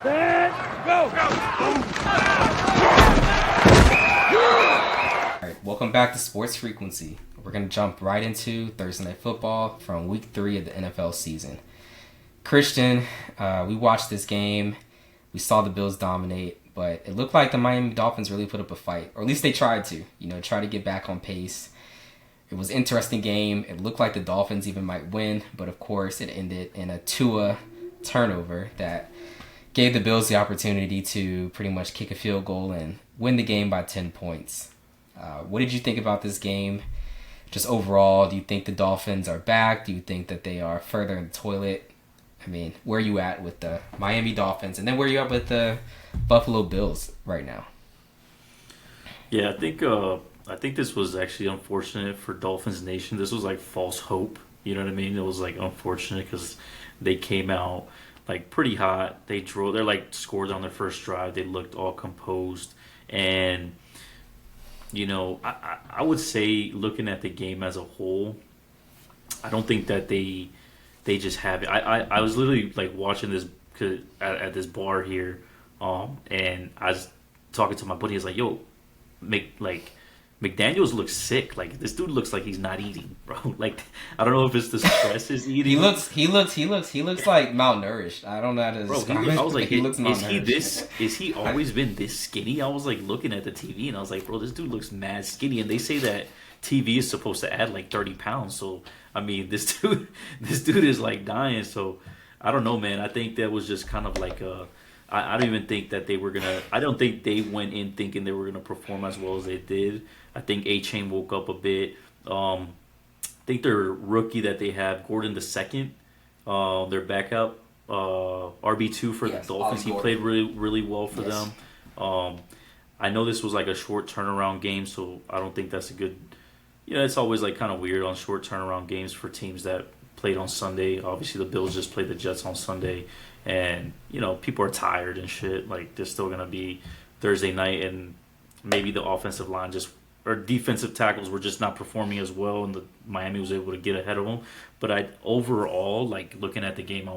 Set, go! Alright, welcome back to Sports Frequency. We're going to jump right into Thursday Night Football from Week 3 of the NFL season. Christian, we watched this game. We saw the Bills dominate, but it looked like the Miami Dolphins really put up a fight, or at least they tried to, try to get back on pace. It was an interesting game. It looked like the Dolphins even might win, but of course it ended in a Tua turnover that gave the Bills the opportunity to pretty much kick a field goal and win the game by 10 points. What did you think about this game? Just overall, do you think the Dolphins are back? Do you think that they are further in the toilet? I mean, where are you at with the Miami Dolphins? And then where are you at with the Buffalo Bills right now? Yeah, I think this was actually unfortunate for Dolphins Nation. This was like false hope. You know what I mean? It was like unfortunate because they came out like pretty hot. They're like scored on their first drive. They looked all composed, and I would say looking at the game as a whole, I don't think that they just have it. I was literally like watching this at this bar here, and I was talking to my buddy. He's like, "Yo, McDaniels looks sick. Like this dude looks like he's not eating, bro. Like I don't know if it's the stress is eating. He looks like malnourished. I don't know how to describe it. I was like, he looks is he malnourished. this? Is he always been this skinny? I was like looking at the TV and I was like, bro, this dude looks mad skinny. And they say that TV is supposed to add like 30 pounds. So I mean, this dude is like dying. So I don't know, man. I think that was just kind of like I don't even think that they were gonna. I don't think they went in thinking they were gonna perform as well as they did. I think A-Chain woke up a bit. I think their rookie that they have, Gordon the second, their backup, RB2 for the Dolphins. He played really, really well for them. I know this was like a short turnaround game, so I don't think that's a good. It's always like kind of weird on short turnaround games for teams that played on Sunday. Obviously, the Bills just played the Jets on Sunday, and people are tired and shit. Like they're still gonna be Thursday night, and maybe the offensive line or defensive tackles were just not performing as well, and the Miami was able to get ahead of them. But overall, like looking at the game,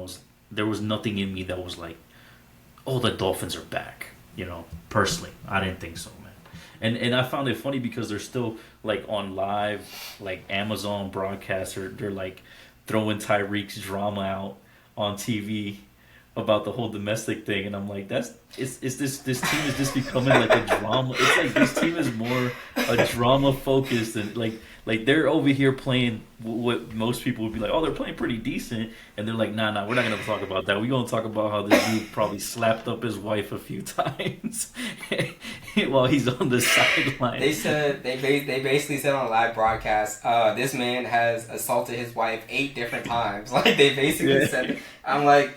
there was nothing in me that was like, oh, the Dolphins are back. Personally, I didn't think so, man. And I found it funny because they're still like on live, like Amazon broadcaster. They're like throwing Tyreek's drama out on TV about the whole domestic thing, and I'm like, this team is just becoming like a drama. It's like this team is more a drama focused and like they're over here playing what most people would be like, oh, they're playing pretty decent, and they're like, nah, we're not gonna talk about that. We're gonna talk about how this dude probably slapped up his wife a few times while he's on the sideline. They basically said on a live broadcast, this man has assaulted his wife 8 different times. Like they basically said, I'm like.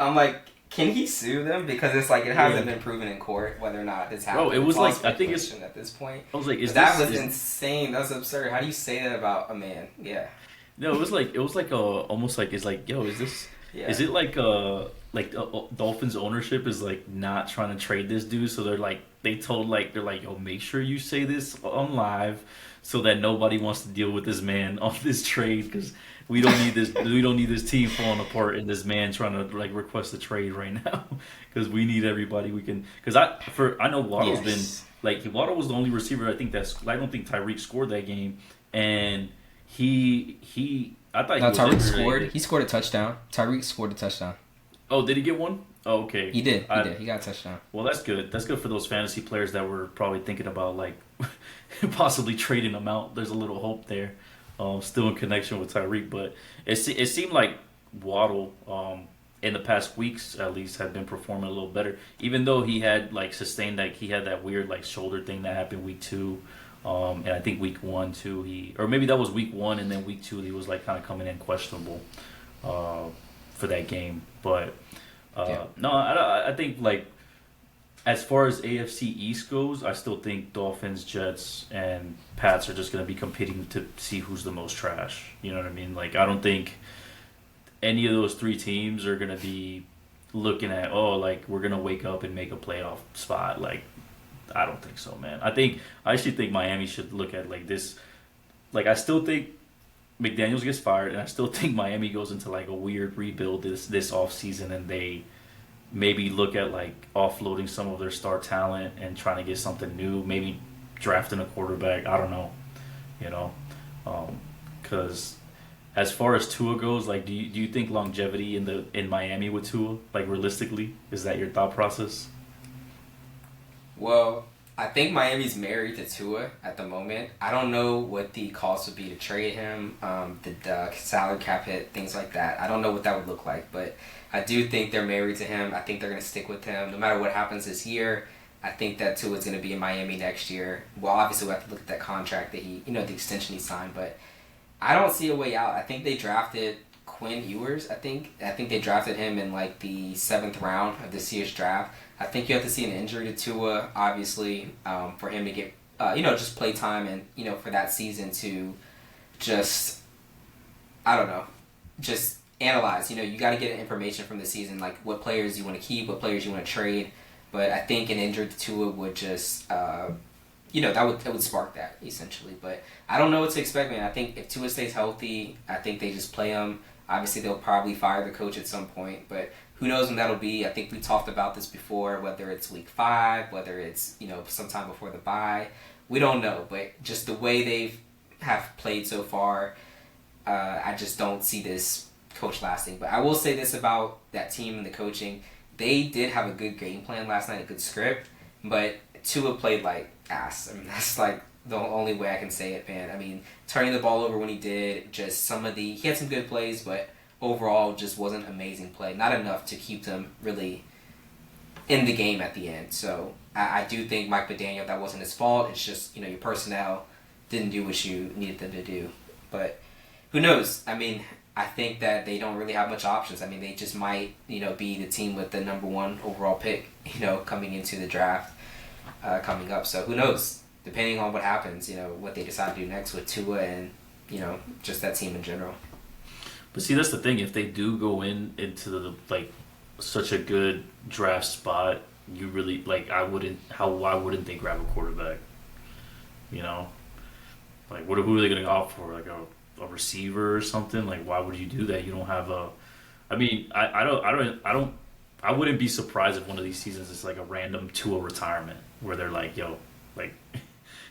Can he sue them? Because it's like it hasn't been proven in court whether or not this happened. Bro, it was like I think it's at this point. I was like, insane. That's absurd. How do you say that about a man? Yeah. No, it was like almost like it's like, yo, is this? Yeah. Is it like Dolphins ownership is like not trying to trade this dude, so they're like they're like, yo, make sure you say this on live so that nobody wants to deal with this man on this trade because. We don't need this. We don't need this team falling apart and this man trying to like request a trade right now because we need everybody we can. Because I know Waddle's been like Waddle was the only receiver I don't think Tyreek scored that game, and I thought Tyreek scored. He scored a touchdown. Tyreek scored a touchdown. Oh, did he get one? Oh, okay. He did. He got a touchdown. Well, that's good. That's good for those fantasy players that were probably thinking about like possibly trading them out. There's a little hope there. Still in connection with Tyreek, but it seemed like Waddle in the past weeks at least had been performing a little better, even though he had like sustained he had that weird like shoulder thing that happened week 2, and I think week 1 too or maybe that was week 1 and then week 2 he was like kind of coming in questionable for that game, but no, I think like. As far as AFC East goes, I still think Dolphins, Jets, and Pats are just going to be competing to see who's the most trash. You know what I mean? Like, I don't think any of those 3 teams are going to be looking at, like, we're going to wake up and make a playoff spot. Like, I don't think so, man. I actually think Miami should look at, like, this. Like, I still think McDaniels gets fired, and I still think Miami goes into, like, a weird rebuild this offseason, and they maybe look at like offloading some of their star talent and trying to get something new. Maybe drafting a quarterback. I don't know, you know, because as far as Tua goes, like, do you think longevity in Miami with Tua, like realistically, is that your thought process? Well, I think Miami's married to Tua at the moment. I don't know what the cost would be to trade him, the salary cap hit, things like that. I don't know what that would look like, but I do think they're married to him. I think they're going to stick with him no matter what happens this year. I think that Tua's going to be in Miami next year. Well, obviously we have to look at that contract that the extension he signed, but I don't see a way out. I think they drafted Quinn Ewers. I think they drafted him in like the seventh round of this year's draft. I think you have to see an injury to Tua, obviously, for him to get just play time and for that season to just I don't know, just analyze. You got to get information from the season, like what players you want to keep, what players you want to trade. But I think an injury to Tua would just that would spark that essentially. But I don't know what to expect, man. I think if Tua stays healthy, I think they just play him. Obviously, they'll probably fire the coach at some point, but who knows when that'll be? I think we talked about this before, whether it's week 5, whether it's sometime before the bye. We don't know, but just the way they have played so far, I just don't see this coach lasting. But I will say this about that team and the coaching: they did have a good game plan last night, a good script, but Tua played like ass. I mean, that's like the only way I can say it, man. I mean, turning the ball over when he did, just he had some good plays, but overall just wasn't amazing play. Not enough to keep them really in the game at the end. So I do think Mike McDaniel, that wasn't his fault. It's just, your personnel didn't do what you needed them to do. But who knows? I mean, I think that they don't really have much options. I mean, they just might, be the team with the number 1 overall pick, coming into the draft coming up. So who knows? Depending on what happens, what they decide to do next with Tua and, just that team in general. But see, that's the thing. If they do go into the such a good draft spot, you really why wouldn't they grab a quarterback? Who are they going to opt for? Like a receiver or something? Like, why would you do that? You don't have a. I mean, I wouldn't be surprised if one of these seasons is like a random Tua retirement where they're like, yo, like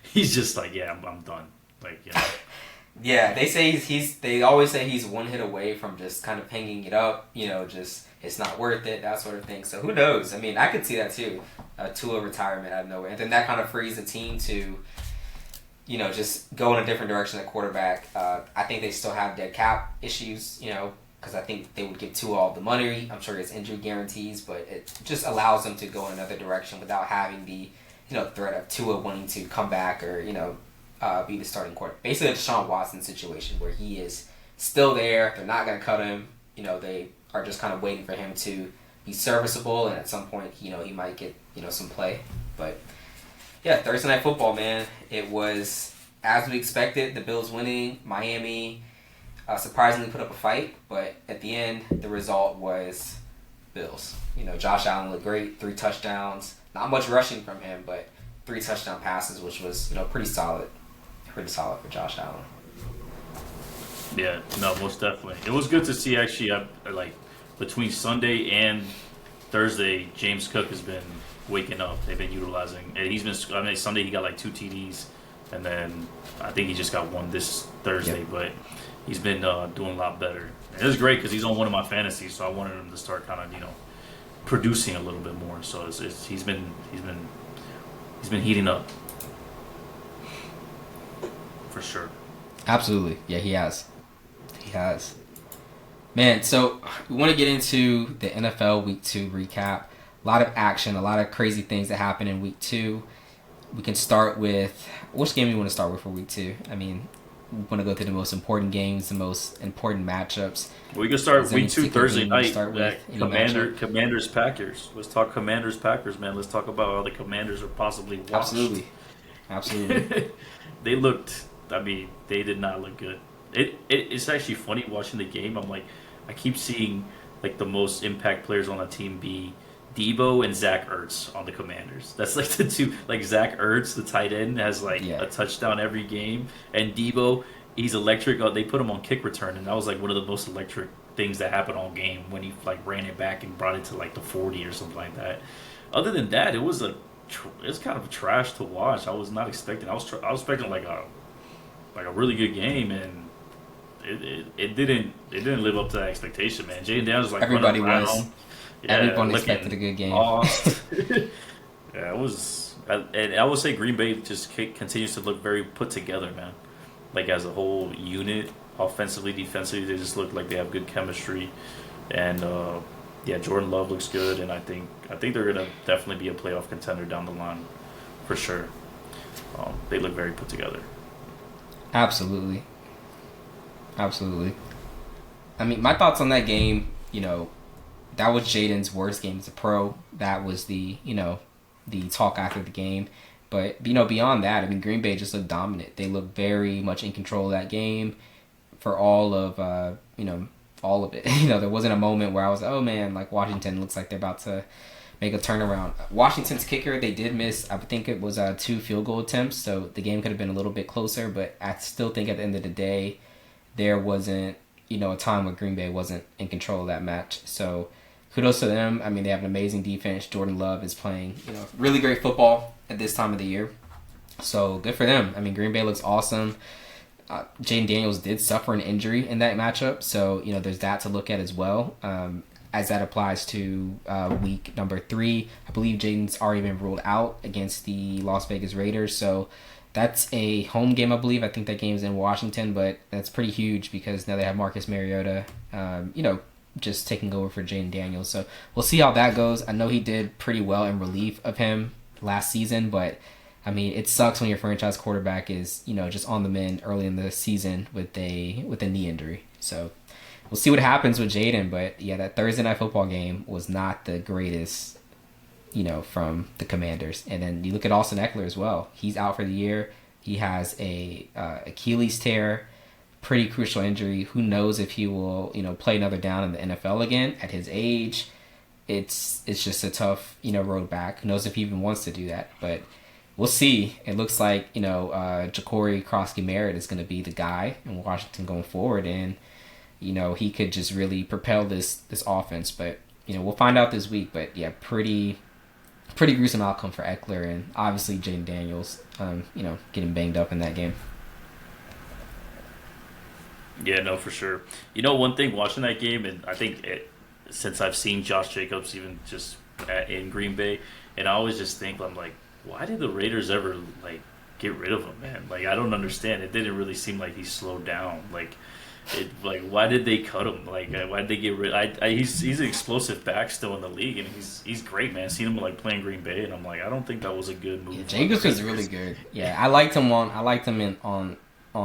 he's just like, yeah, I'm done. Yeah, they say they always say he's one hit away from just kind of hanging it up, just it's not worth it, that sort of thing. So who knows? I mean, I could see that too, to a retirement out of nowhere. And then that kind of frees the team to, just go in a different direction at quarterback. I think they still have dead cap issues, because I think they would give Tua all the money. I'm sure it's injury guarantees, but it just allows them to go in another direction without having the, threat of Tua wanting to come back or, be the starting quarterback. Basically, a Deshaun Watson situation where he is still there. They're not going to cut him. They are just kind of waiting for him to be serviceable, and at some point, he might get, some play. But, yeah, Thursday Night Football, man. It was, as we expected, the Bills winning. Miami surprisingly put up a fight, but at the end, the result was Bills. Josh Allen looked great, 3 touchdowns. Not much rushing from him, but 3 touchdown passes, which was, pretty solid. Pretty solid for Josh Allen. Yeah, no, most definitely. It was good to see, actually, between Sunday and Thursday, James Cook has been waking up. They've been utilizing, and Sunday he got like 2 TDs, and then I think he just got 1 this Thursday, Yep. But he's been doing a lot better. And it was great because he's on one of my fantasies, so I wanted him to start kind of, producing a little bit more. So he's been heating up. For sure. Absolutely. Yeah, he has. He has. Man, so we want to get into the NFL Week 2 recap. A lot of action, a lot of crazy things that happened in Week 2. We can start with... Which game do you want to start with for Week 2? I mean, we want to go through the most important games, the most important matchups. We can start Week 2 Thursday night. Commanders Packers. Let's talk Commanders Packers, man. Let's talk about how the Commanders are possibly washed. Absolutely. They looked... I mean, they did not look good. It's actually funny watching the game. I'm like, I keep seeing like the most impact players on the team be Debo and Zach Ertz on the Commanders. That's like the two. Like Zach Ertz, the tight end, has a touchdown every game, and Debo, he's electric. They put him on kick return, and that was like one of the most electric things that happened all game when he like ran it back and brought it to like the 40 or something like that. Other than that, it's kind of trash to watch. I was not expecting. I was expecting like a really good game, and it didn't live up to that expectation, man. Jaden Daniels was like Everybody running was. around. Yeah, Everyone looking expected a good game. lost. Yeah, it was, and I would say Green Bay just continues to look very put together, man. Like as a whole unit, offensively, defensively, they just look like they have good chemistry, and yeah, Jordan Love looks good, and I think they're gonna definitely be a playoff contender down the line, for sure. They look very put together. Absolutely. Absolutely. I mean, my thoughts on that game, that was Jaden's worst game as a pro. That was the talk after the game. But, beyond that, I mean, Green Bay just looked dominant. They looked very much in control of that game for all of it. There wasn't a moment where I was, oh man, like Washington looks like they're about to make a turnaround. Washington's kicker, they did miss, I think it was 2 field goal attempts, so the game could have been a little bit closer, but I still think at the end of the day, there wasn't, a time where Green Bay wasn't in control of that match. So kudos to them. I mean, they have an amazing defense. Jordan Love is playing, really great football at this time of the year. So good for them. I mean, Green Bay looks awesome. Jaden Daniels did suffer an injury in that matchup, so there's that to look at as well. As that applies to week number 3, I believe Jaden's already been ruled out against the Las Vegas Raiders, so that's a home game, I believe. I think that game's in Washington, but that's pretty huge because now they have Marcus Mariota, just taking over for Jaden Daniels. So we'll see how that goes. I know he did pretty well in relief of him last season, but I mean, it sucks when your franchise quarterback is, just on the mend early in the season with a knee injury. So we'll see what happens with Jaden, but yeah, that Thursday Night Football game was not the greatest, from the Commanders. And then you look at Austin Eckler as well. He's out for the year. He has a Achilles tear, pretty crucial injury. Who knows if he will, play another down in the NFL again at his age. It's just a tough, road back. Who knows if he even wants to do that, but we'll see. It looks like, Ja'Cory Krosky-Merritt is going to be the guy in Washington going forward, and, he could just really propel this offense. But, we'll find out this week. But, yeah, pretty gruesome outcome for Eckler, and obviously Jaden Daniels, getting banged up in that game. Yeah, no, for sure. One thing watching that game, and I think since I've seen Josh Jacobs even just in Green Bay, and I always just think, I'm like, why did the Raiders ever like get rid of him, man? Like, I don't understand. It didn't really seem like he slowed down. Why did they cut him? Like, why did they get rid? He's an explosive back still in the league, and he's great, man. Seen him like playing Green Bay, and I'm like, I don't think that was a good move. Yeah, Jacobs was really good. Yeah, I liked him on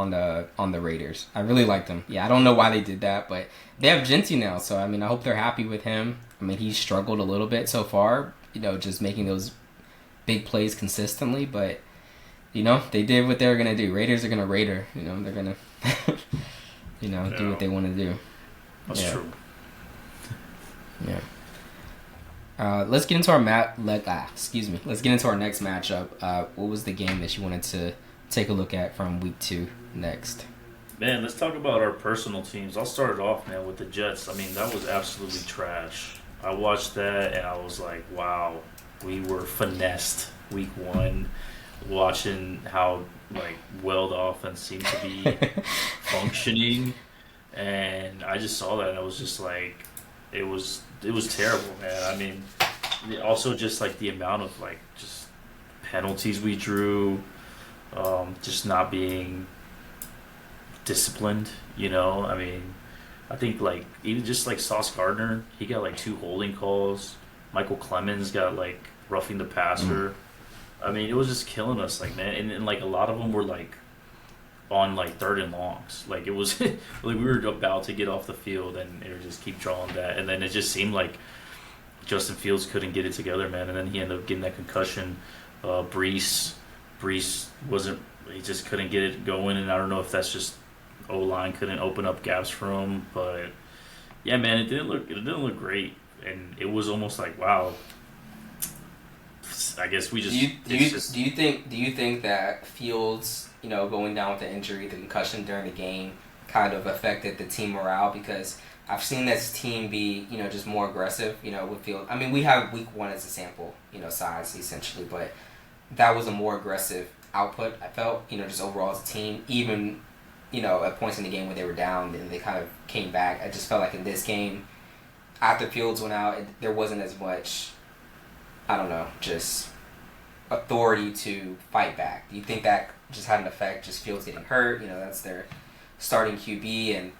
the Raiders. I really liked him. Yeah, I don't know why they did that, but they have Gentry now, so I mean, I hope they're happy with him. I mean, he's struggled a little bit so far, just making those big plays consistently, but they did what they were gonna do. Raiders are gonna Raider. They're gonna do what they want to do. That's true. Yeah. Let's get into our Let's get into our next matchup. What was the game that you wanted to take a look at from week 2 next? Man, let's talk about our personal teams. I'll start it off, man, with the Jets. I mean, that was absolutely trash. I watched that and I was like, wow, we were finessed week 1, watching how well the offense seemed to be functioning, and I just saw that and I was just like, it was terrible, man. I mean, also just like the amount of just penalties we drew, just not being disciplined, I mean, I think even just Sauce Gardner, he got 2 holding calls. Michael Clemens got roughing the passer. I mean, it was just killing us, man. And a lot of them were on 3rd and longs. It was we were about to get off the field and it would just keep drawing that. And then it just seemed like Justin Fields couldn't get it together, man. And then he ended up getting that concussion. Brees wasn't. He just couldn't get it going. And I don't know if that's just O-line couldn't open up gaps for him. But yeah, man, it didn't look great. And it was almost like, wow. I guess we just. Do you think that Fields, going down with the injury, the concussion during the game, kind of affected the team morale? Because I've seen this team be, just more aggressive, with field. I mean, we have week one as a sample, size essentially, but that was a more aggressive output, I felt, just overall as a team. Even, at points in the game where they were down, then they kind of came back. I just felt like in this game, after Fields went out, there wasn't as much, I don't know, just authority to fight back. Do you think that just had an effect, just Fields getting hurt? That's their starting QB, and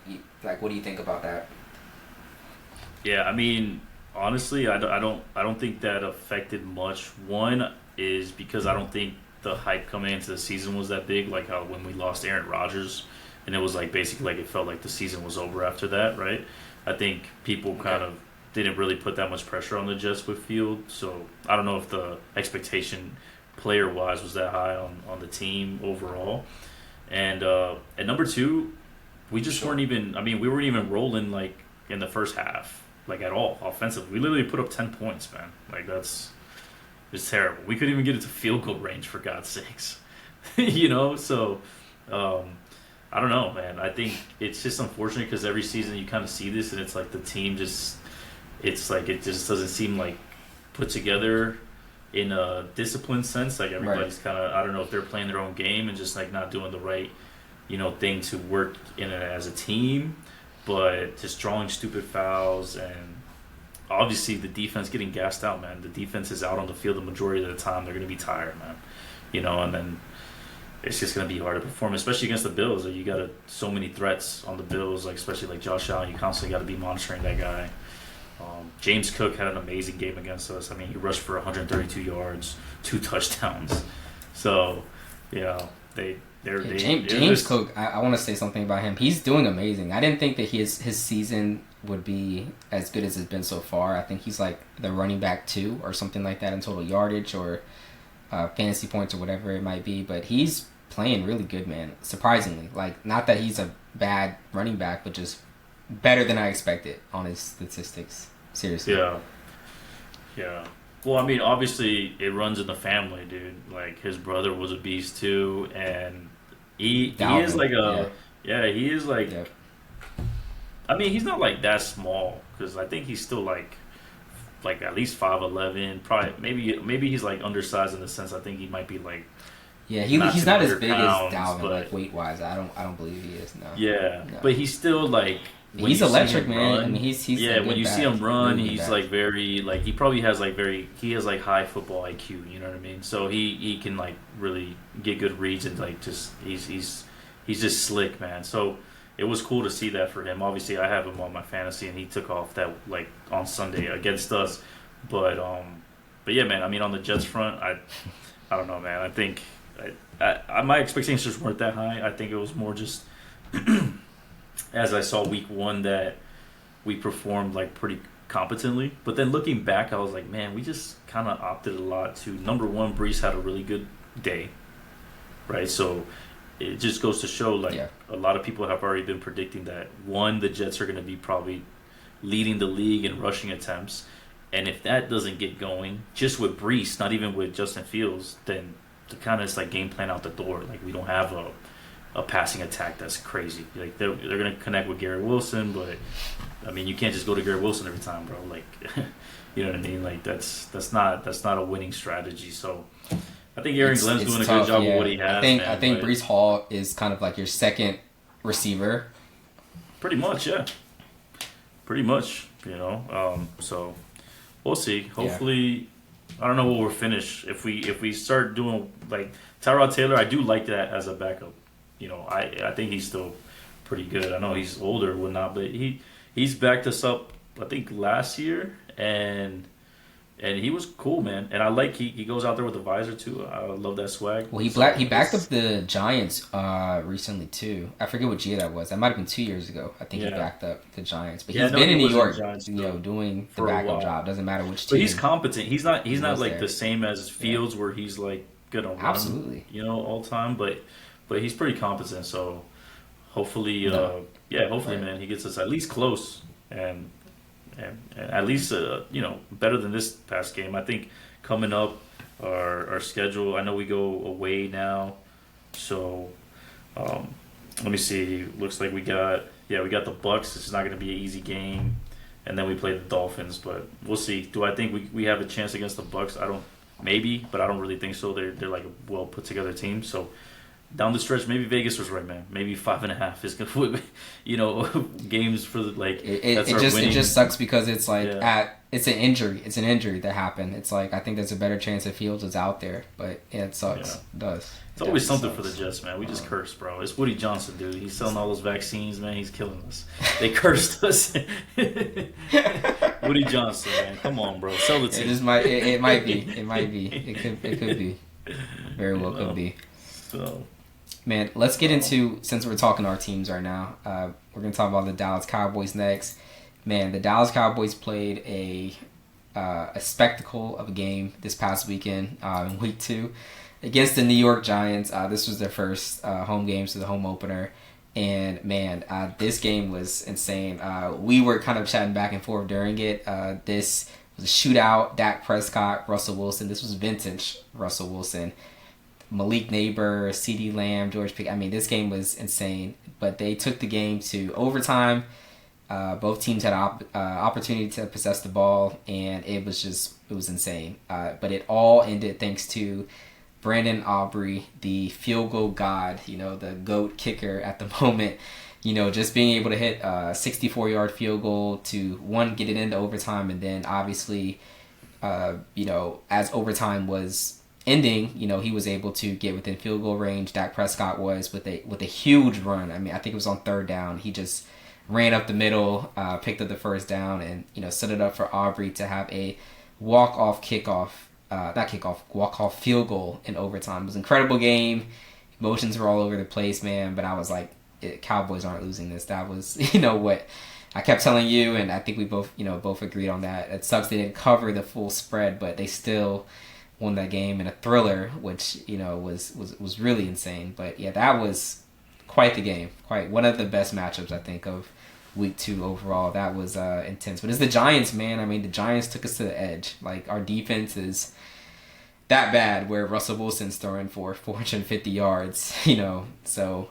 what do you think about that? Yeah, I mean, honestly, I don't think that affected much. One is because I don't think the hype coming into the season was that big, like how when we lost Aaron Rodgers, and it was like basically like it felt like the season was over after that, right? I think people kind of didn't really put that much pressure on the Jets with Field, so I don't know if the expectation player wise was that high on the team overall. And at number two, we just weren't even. I mean, we weren't even rolling like in the first half, like at all offensively. We literally put up 10 points, man. Like that's just terrible. We couldn't even get into field goal range for God's sakes, So I don't know, man. I think it's just unfortunate because every season you kind of see this, and it's like the team just, it's like it just doesn't seem like put together in a disciplined sense. Like everybody's kind of, I don't know if they're playing their own game and just like not doing the right, thing to work in it as a team, but just drawing stupid fouls and obviously the defense getting gassed out, man. The defense is out on the field the majority of the time. They're going to be tired, man. And then it's just going to be hard to perform, especially against the Bills. Like, you got so many threats on the Bills, like especially like Josh Allen. You constantly got to be monitoring that guy. James Cook had an amazing game against us. I mean, he rushed for 132 yards, 2 touchdowns. So, James Cook, I want to say something about him. He's doing amazing. I didn't think that his season would be as good as it's been so far. I think he's like the running back 2 or something like that in total yardage or fantasy points or whatever it might be. But he's playing really good, man. Surprisingly. Like, not that he's a bad running back, but just better than I expected on his statistics. Seriously. Yeah. Well, I mean, obviously, it runs in the family, dude. Like, his brother was a beast, too, and he is like he is like, Yep. I mean, he's not like that small, because I think he's still like at least 5'11", probably, maybe he's like undersized in the sense I think he might be like, yeah, he's not as big pounds, as Dalvin, but, like weight-wise. I don't believe he is, no. Yeah, No. but he's still like, he's electric, man. I mean, he's when you see him run, really he's like very like he probably has like he has like high football IQ. You know what I mean? So he can like really get good reads and like just he's just slick, man. So it was cool to see that for him. Obviously, I have him on my fantasy, and he took off that like on Sunday against us. But yeah, man. I mean, on the Jets front, I don't know, man. I think my expectations weren't that high. I think it was more just. As I saw week one that we performed like pretty competently. But then looking back, I was like, man, we just kind of opted a lot to, number one, Brees had a really good day, right? So it just goes to show like a lot of people have already been predicting that, one, the Jets are going to be probably leading the league in rushing attempts. And if that doesn't get going, just with Brees, not even with Justin Fields, then the kind of it's like game plan out the door. Like we don't have a passing attack that's crazy. Like they're gonna connect with Garrett Wilson, but I mean you can't just go to Garrett Wilson every time, bro. Like you know what I mean? Like that's not a winning strategy. So I think Aaron Glenn's doing a good job with what he has. I think Breece Hall is kind of like your second receiver. Pretty much, yeah. Pretty much, So we'll see. Hopefully, I don't know where we'll finish. If we start doing like Tyrod Taylor, I do like that as a backup. I think he's still pretty good. I know he's older and whatnot, but he's backed us up, I think, last year, and he was cool, man. And I like he goes out there with a visor, too. I love that swag. Well, he backed up the Giants recently, too. I forget what year that was. That might have been 2 years ago. I think he backed up the Giants. But he's been in New York, doing the backup job. Doesn't matter which team. But he's competent. He's not like the same as Fields where he's, like, good on run, absolutely, all the time. But he's pretty competent, so hopefully, man, he gets us at least close and at least, better than this past game. I think coming up, our schedule, I know we go away now, so let me see. Looks like we got, we got the Bucks. It's not going to be an easy game, and then we play the Dolphins. But we'll see. Do I think we have a chance against the Bucks? I don't. Maybe, but I don't really think so. They're like a well put together team. So down the stretch, maybe Vegas was right, man. Maybe 5.5 is gonna, games for the like. It just sucks because it's like it's an injury. It's an injury that happened. It's like I think there's a better chance if Fields is out there, but yeah, it sucks. Yeah. It does. It's always something for the Jets, man. We just curse, bro. It's Woody Johnson, dude. He's selling all those vaccines, man. He's killing us. They cursed us. Woody Johnson, man. Come on, bro. Sell the team. It might be. It could be. Very well could be. So, man, let's get into, since we're talking our teams right now, we're gonna talk about the Dallas Cowboys next. Man, the Dallas Cowboys played a spectacle of a game this past weekend in Week 2 against the New York Giants. This was their first home game, so the home opener. And, man, this game was insane. We were kind of chatting back and forth during it. This was a shootout. Dak Prescott, Russell Wilson. This was vintage Russell Wilson. Malik Neighbor, CeeDee Lamb, George Pickens. I mean, this game was insane. But they took the game to overtime. Both teams had opportunity to possess the ball, and it was insane. But it all ended thanks to Brandon Aubrey, the field goal god, the GOAT kicker at the moment, just being able to hit a 64-yard field goal to, one, get it into overtime, and then obviously, as overtime was ending, he was able to get within field goal range. Dak Prescott was with a huge run. I mean, I think it was on third down. He just ran up the middle, picked up the first down, and set it up for Aubrey to have a walk-off field goal in overtime. It was an incredible game. Emotions were all over the place, man, but I was like, Cowboys aren't losing this. That was, what I kept telling you, and I think we both agreed on that. It sucks they didn't cover the full spread, but they still won that game in a thriller, which, was really insane. But yeah, that was quite the game. Quite one of the best matchups, I think, of Week 2 overall. That was intense. But it's the Giants, man. I mean, the Giants took us to the edge. Like, our defense is that bad where Russell Wilson's throwing for 450 yards, So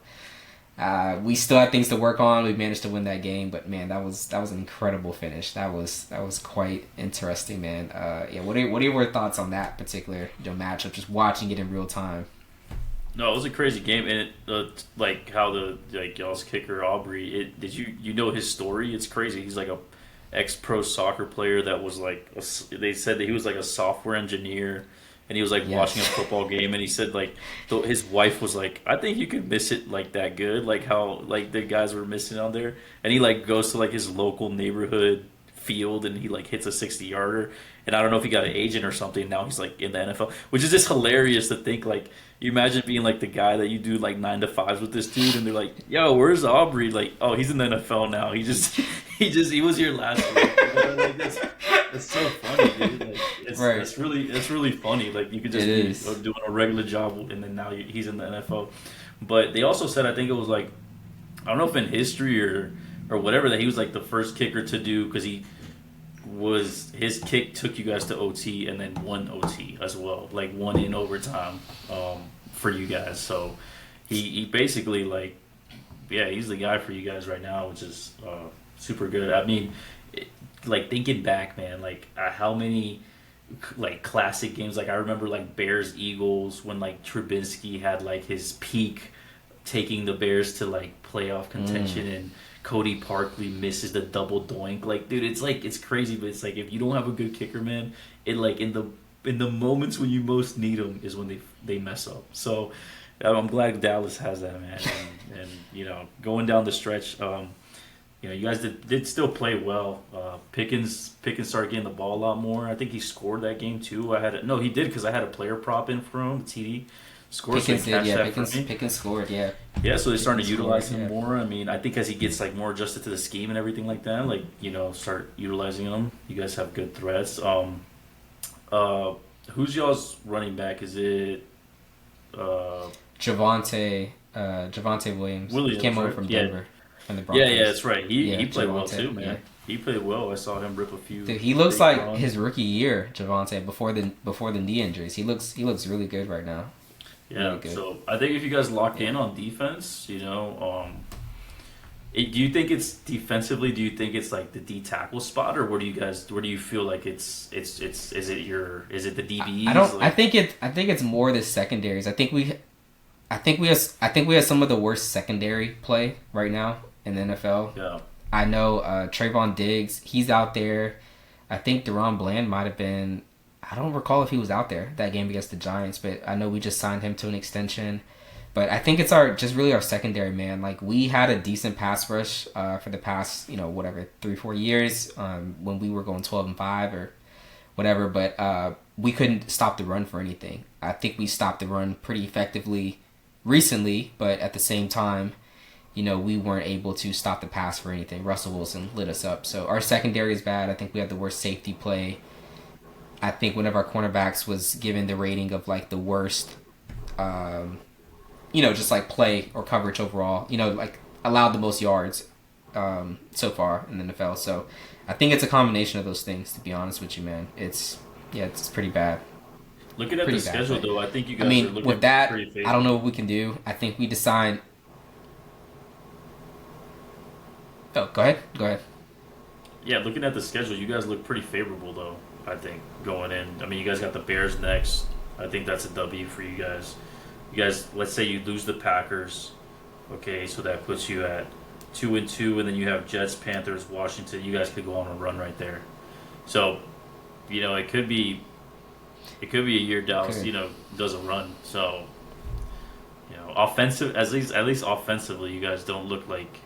we still have things to work on. We managed to win that game, but man, that was an incredible finish. That was quite interesting, man. What are your thoughts on that particular matchup? Just watching it in real time. No, it was a crazy game, and it, like how y'all's kicker Aubrey. Did you his story? It's crazy. He's like a ex-pro soccer player that was like they said that he was like a software engineer, and he was like watching a football game, and he said like his wife was like, I think you could miss it like that good, like how like the guys were missing on there, and he like goes to like his local neighborhood field and he like hits a 60-yarder, and I don't know if he got an agent or something. Now he's like in the NFL, which is just hilarious to think. Like, you imagine being like the guy that you do like 9 to 5s with this dude, and they're like, "Yo, where's Aubrey?" Like, "Oh, he's in the NFL now. He was here last week." Like, that's so funny, dude. Like, it's really funny. Like, you could just be doing a regular job, and then now he's in the NFL. But they also said, I think it was like, I don't know if in history or whatever, that he was like the first kicker to do, because his kick took you guys to OT and then won OT as well, like won in overtime for you guys. So he basically he's the guy for you guys right now, which is super good. I mean, like thinking back, man, like how many like classic games, like I remember like Bears Eagles when like Trubinsky had like his peak, taking the Bears to like playoff contention, and Cody Parkley misses the double doink. Like, dude, it's crazy, but it's like if you don't have a good kicker, man, it like in the moments when you most need them is when they mess up. So I'm glad Dallas has that, man. And going down the stretch, you guys did still play well. Pickens started getting the ball a lot more. I think he scored that game too. He did, because I had a player prop in for him, TD. Pickens scored, yeah. Yeah, so they're starting to utilize him more. I mean, I think as he gets like more adjusted to the scheme and everything like that, like, start utilizing him. You guys have good threats. Who's y'all's running back? Is it Javonte Williams? He came over from Denver. From the Broncos. Yeah, that's right. He played well too, man. Yeah. He played well. I saw him rip a few. Dude, he looks like his rookie year, Javonte, before the knee injuries. He looks really good right now. Yeah, so I think if you guys lock in on defense, Do you think it's defensively? Do you think it's like the D tackle spot, or where do you feel like is it the I DBs? don't. Like, I think it's more the secondaries. I think we have some of the worst secondary play right now in the NFL. yeah, I know Trayvon Diggs. He's out there. I think Deron Bland might have been. I don't recall if he was out there that game against the Giants, but I know we just signed him to an extension. But I think it's really our secondary, man. Like we had a decent pass rush for the past whatever 3-4 years when we were going 12-5 or whatever, but we couldn't stop the run for anything. I think we stopped the run pretty effectively recently, but at the same time, we weren't able to stop the pass for anything. Russell Wilson lit us up. So our secondary is bad. I think we had the worst safety play. I think one of our cornerbacks was given the rating of like the worst, just like play or coverage overall. Like allowed the most yards so far in the NFL. So I think it's a combination of those things. To be honest with you, man, it's pretty bad. looking at Pretty the bad. schedule But, though, I think you I guys are mean, looking with that, pretty I don't favorable. know what we can do. I think we decide. Oh, go ahead. Go ahead. Yeah, looking at the schedule, you guys look pretty favorable though. I think going in. I mean, you guys got the Bears next. I think that's a W for you guys. You guys, let's say you lose the Packers. Okay, so that puts you at 2-2, and then you have Jets, Panthers, Washington. You guys could go on a run right there. So, it could be a year Dallas, Okay. does a run. So, offensive at least offensively, you guys don't look like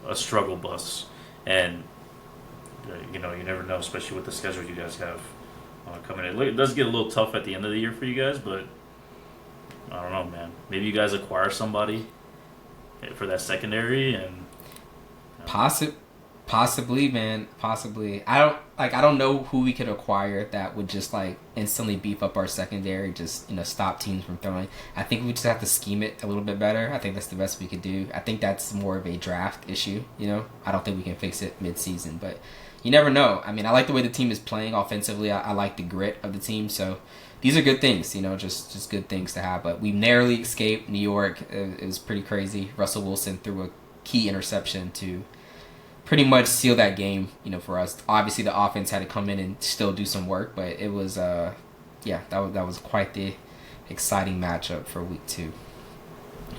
a struggle bus, and you never know, especially with the schedule you guys have coming in. Look, it does get a little tough at the end of the year for you guys, but I don't know, man. Maybe you guys acquire somebody for that secondary, and Possibly, man. Possibly. I don't know who we could acquire that would just like instantly beef up our secondary. Just stop teams from throwing. I think we just have to scheme it a little bit better. I think that's the best we could do. I think that's more of a draft issue. I don't think we can fix it mid-season, but you never know. I mean, I like the way the team is playing offensively. I like the grit of the team. So these are good things. Just good things to have. But we narrowly escaped New York. It was pretty crazy. Russell Wilson threw a key interception to pretty much seal that game, for us. Obviously, the offense had to come in and still do some work, but it was, that was quite the exciting matchup for week 2.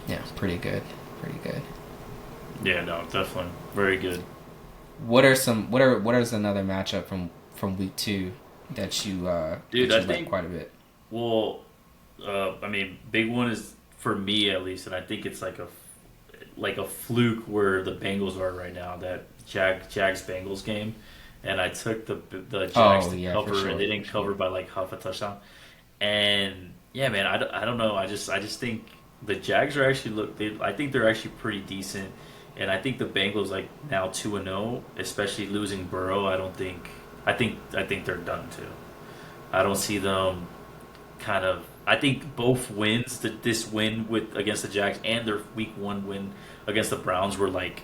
Yeah, pretty good. yeah, no, definitely very good. What are another matchup from week 2 that Dude, that I you like think quite a bit? well, I mean, big one is for me at least, and I think it's like a fluke where the Bengals are right now. That Jags Bengals game, and I took the Jags to Yeah, cover, for sure, and they didn't for cover sure. by like half a touchdown. And yeah, man, I don't know. I just think the Jags are actually I think they're actually pretty decent, and I think the Bengals like now 2-0, especially losing Burrow. I think they're done too. I don't see them kind of. I think both wins, this win against the Jags and their Week 1 win against the Browns were like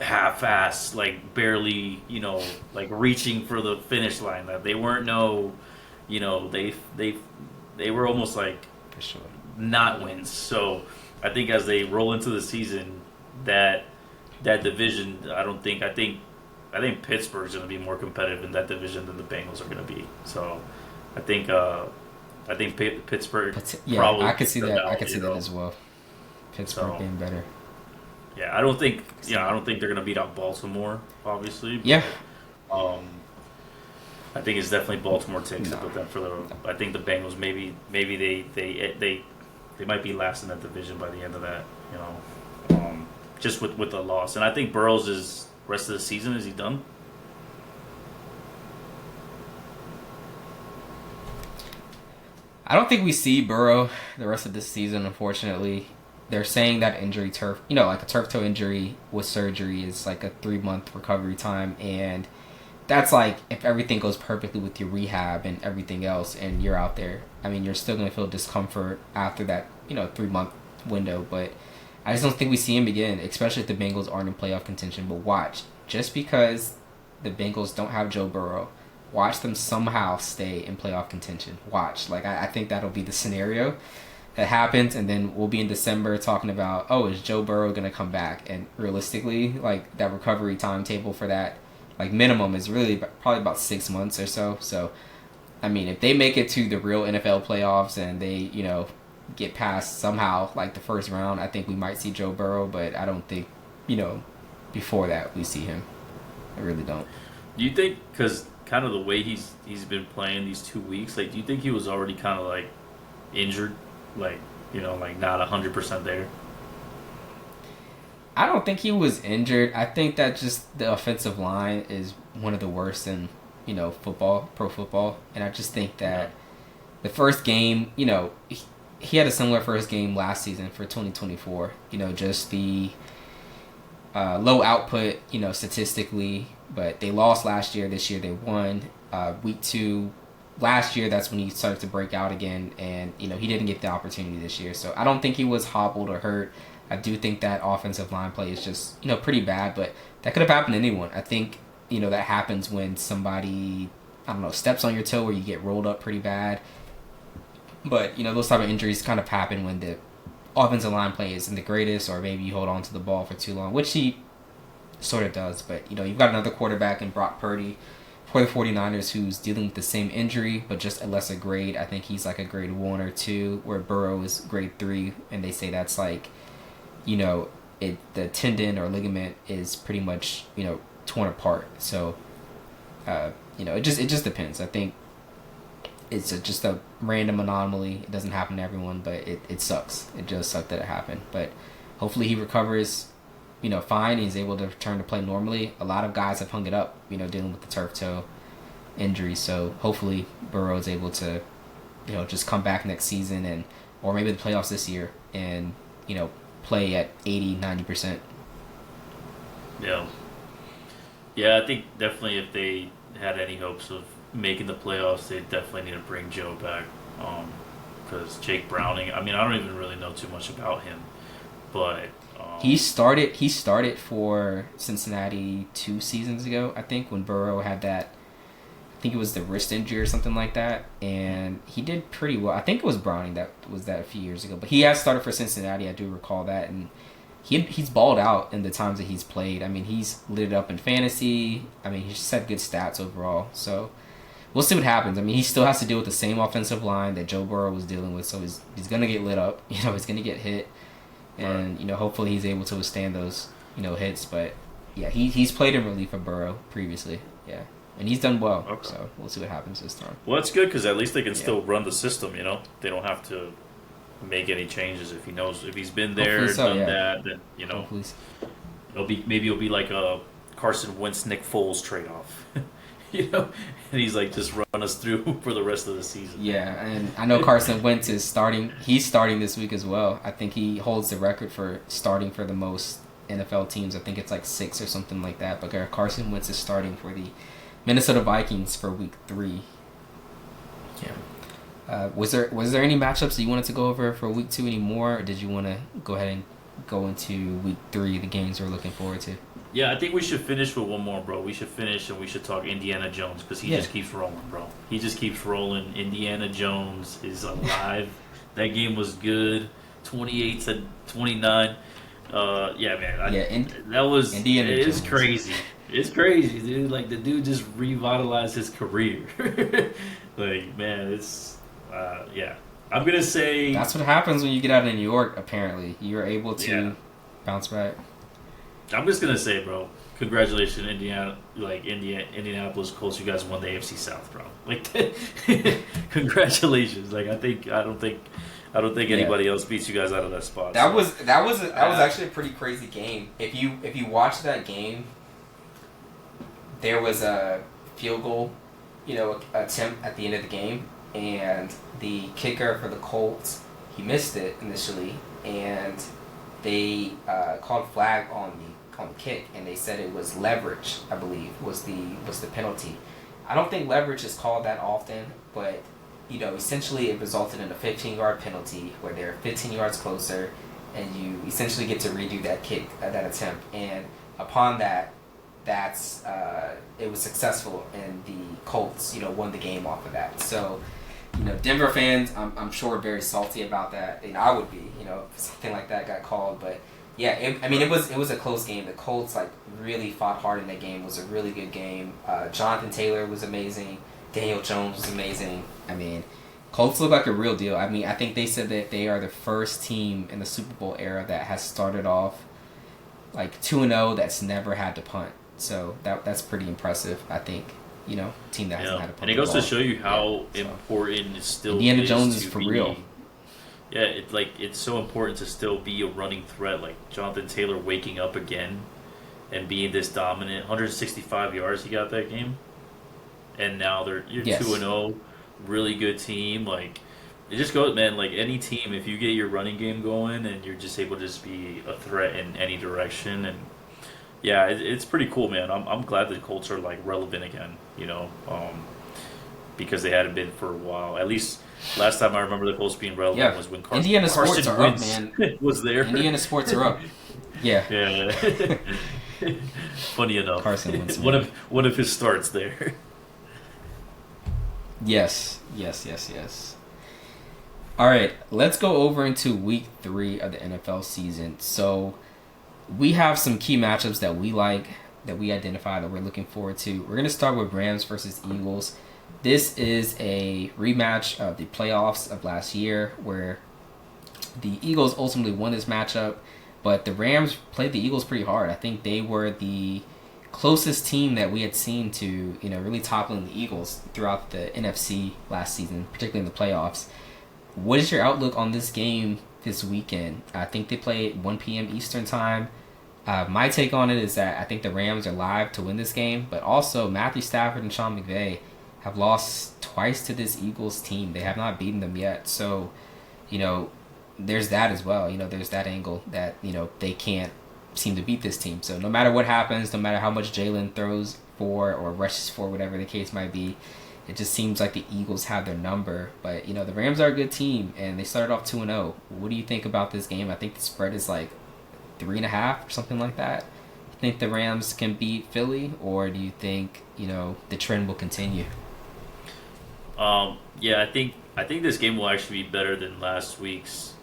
half-assed, like barely, like reaching for the finish line. That they weren't they were almost like For sure. not wins. So I think as they roll into the season, that division, I think Pittsburgh's going to be more competitive in that division than the Bengals are going to be. So I think Pittsburgh Yeah, probably I could see them that. out, I could see that as well. Pittsburgh So being better. yeah, I don't think they're going to beat out Baltimore, obviously. Yeah. Um, I think it's definitely Baltimore takes No. it, but then I think the Bengals maybe they might be last in that division by the end of that, just with the loss. And I think Burrows is rest of the season. Is he done? I don't think we see Burrow the rest of this season, unfortunately. They're saying that injury like a turf toe injury with surgery is like a 3-month recovery time. And that's like if everything goes perfectly with your rehab and everything else and you're out there. I mean, you're still going to feel discomfort after that, 3-month window. But I just don't think we see him again, especially if the Bengals aren't in playoff contention. But watch, just because the Bengals don't have Joe Burrow, watch them somehow stay in playoff contention. Watch. Like, I think that'll be the scenario. it happens, and then we'll be in December talking about, oh, is Joe Burrow gonna come back? And realistically, like that recovery timetable for that, like minimum is really probably about 6 months or so. So, I mean, if they make it to the real NFL playoffs and they, get past somehow like the first round, I think we might see Joe Burrow, but I don't think, before that we see him. I really don't. Do you think, because kind of the way he's been playing these 2 weeks, like, do you think he was already kind of like injured, like like not 100% there? I don't think he was injured. I think that just the offensive line is one of the worst in football, pro football, and I just think that the first game, he had a similar first game last season for 2024. Just the low output, statistically, but they lost last year. This year they won. Week 2 last year, that's when he started to break out again, and he didn't get the opportunity this year. So I don't think he was hobbled or hurt. I do think that offensive line play is just pretty bad, but that could have happened to anyone. I think that happens when somebody, I don't know, steps on your toe or you get rolled up pretty bad. But those type of injuries kind of happen when the offensive line play isn't the greatest, or maybe you hold on to the ball for too long, which he sort of does. But you've got another quarterback in Brock Purdy for the 49ers who's dealing with the same injury but just a lesser grade. I think he's like a grade 1 or 2, where Burrow is grade 3, and they say that's like the tendon or ligament is pretty much torn apart. So it just depends. I think it's just a random anomaly. It doesn't happen to everyone, but it sucks. It just sucked that it happened. But hopefully he recovers, fine, and he's able to return to play normally. A lot of guys have hung it up, dealing with the turf toe injury. So hopefully Burrow is able to, just come back next season or maybe the playoffs this year and, play at 80, 90%. Yeah. Yeah, I think definitely if they had any hopes of making the playoffs, they definitely need to bring Joe back. Because Jake Browning, I mean, I don't even really know too much about him, but he started for Cincinnati 2 seasons ago, I think, when Burrow had that. I think it was the wrist injury or something like that, and he did pretty well. I think it was Browning that was that a few years ago, but he has started for Cincinnati. I do recall that, and he's balled out in the times that he's played. I mean, he's lit it up in fantasy. I mean, he's just had good stats overall. So we'll see what happens. I mean, he still has to deal with the same offensive line that Joe Burrow was dealing with, so he's gonna get lit up. He's gonna get hit, and hopefully he's able to withstand those hits. But yeah, he's played in relief of Burrow previously. Yeah. And he's done well, okay. So we'll see what happens this time. Well, that's good because at least they can still run the system. They don't have to make any changes if he's been there, done that. Then it'll be like a Carson Wentz, Nick Foles trade off. And he's like just run us through for the rest of the season. Yeah, and I know Carson Wentz is starting. He's starting this week as well. I think he holds the record for starting for the most NFL teams. I think it's like 6 or something like that. But Carson Wentz is starting for the Minnesota Vikings for week 3. Yeah. Was there any matchups that you wanted to go over for week 2 anymore, or did you want to go ahead and go into week 3, the games we're looking forward to? Yeah, I think we should finish with one more, bro. We should finish and we should talk Indiana Jones because he just keeps rolling, bro. He just keeps rolling. Indiana Jones is alive. That game was good. 28-29. Yeah, man. That was Indiana Jones. It's crazy. It's crazy, dude. Like, the dude just revitalized his career. Like, man, it's, yeah. I'm going to say... That's what happens when you get out of New York, apparently. You're able to bounce back. I'm just going to say, bro, congratulations, Indianapolis Colts. You guys won the AFC South, bro. Like, congratulations. Like, I don't think anybody else beats you guys out of that spot. That was actually a pretty crazy game. If you watch that game, there was a field goal, attempt at the end of the game, and the kicker for the Colts, he missed it initially, and they called flag on the kick, and they said it was leverage, I believe, was the penalty. I don't think leverage is called that often, but essentially it resulted in a 15-yard penalty where they're 15 yards closer, and you essentially get to redo that kick, that attempt, and upon that, it was successful, and the Colts, won the game off of that. So, Denver fans, I'm sure, are very salty about that. And I would be, if something like that got called. But yeah, it was a close game. The Colts really fought hard in that game. It was a really good game. Jonathan Taylor was amazing. Daniel Jones was amazing. Colts look like a real deal. I think they said that they are the first team in the Super Bowl era that has started off 2-0 that's never had to punt. So that's pretty impressive, I think. Team that hasn't had a punt. And it goes to show you how important it still Indiana is Jones is to for be, real. Yeah, it's so important to still be a running threat. Like Jonathan Taylor waking up again and being this dominant. 165 yards he got that game, and now you're 2-0, really good team. It just goes, man. Any team, if you get your running game going and you're just able to just be a threat in any direction, and yeah, it's pretty cool, man. I'm glad the Colts are relevant again. Because they hadn't been for a while. At least last time I remember the Colts being relevant was when Indiana sports are Wentz up, man. was there. Indiana sports are up. Yeah. Yeah. Funny enough, Carson Wentz, one of his starts there. Yes. All right, let's go over into week 3 of the NFL season. So we have some key matchups that we like, that we identify, that we're looking forward to. We're going to start with Rams versus Eagles. This is a rematch of the playoffs of last year, where the Eagles ultimately won this matchup, but the Rams played the Eagles pretty hard. I think they were the closest team that we had seen to, really toppling the Eagles throughout the NFC last season, particularly in the playoffs. What is your outlook on this game this weekend? I think they play at 1 p.m. Eastern time. My take on it is that I think the Rams are live to win this game, but also Matthew Stafford and Sean McVay have lost twice to this Eagles team. They have not beaten them yet. So, there's that as well. There's that angle that, they can't seem to beat this team. So no matter what happens, no matter how much Jalen throws for or rushes for, whatever the case might be, it just seems like the Eagles have their number. But, the Rams are a good team, and they started off 2-0. What do you think about this game? I think the spread is 3.5 or something like that. You think the Rams can beat Philly, or do you think, the trend will continue? Yeah, I think this game will actually be better than last week's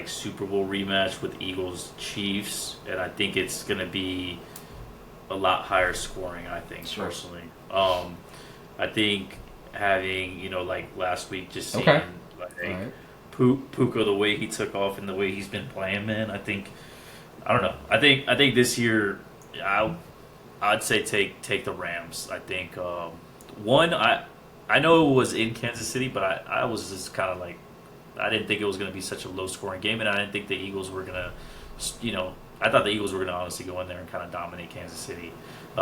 Super Bowl rematch with Eagles Chiefs, and I think it's gonna be a lot higher scoring. I think personally, I think having last week, just seeing Puka, the way he took off and the way he's been playing, man. I don't know. I think this year, I'd say take the Rams. I think I know it was in Kansas City, but I was just kind of I didn't think it was going to be such a low-scoring game, and I didn't think the Eagles were going to, I thought the Eagles were going to honestly go in there and kind of dominate Kansas City,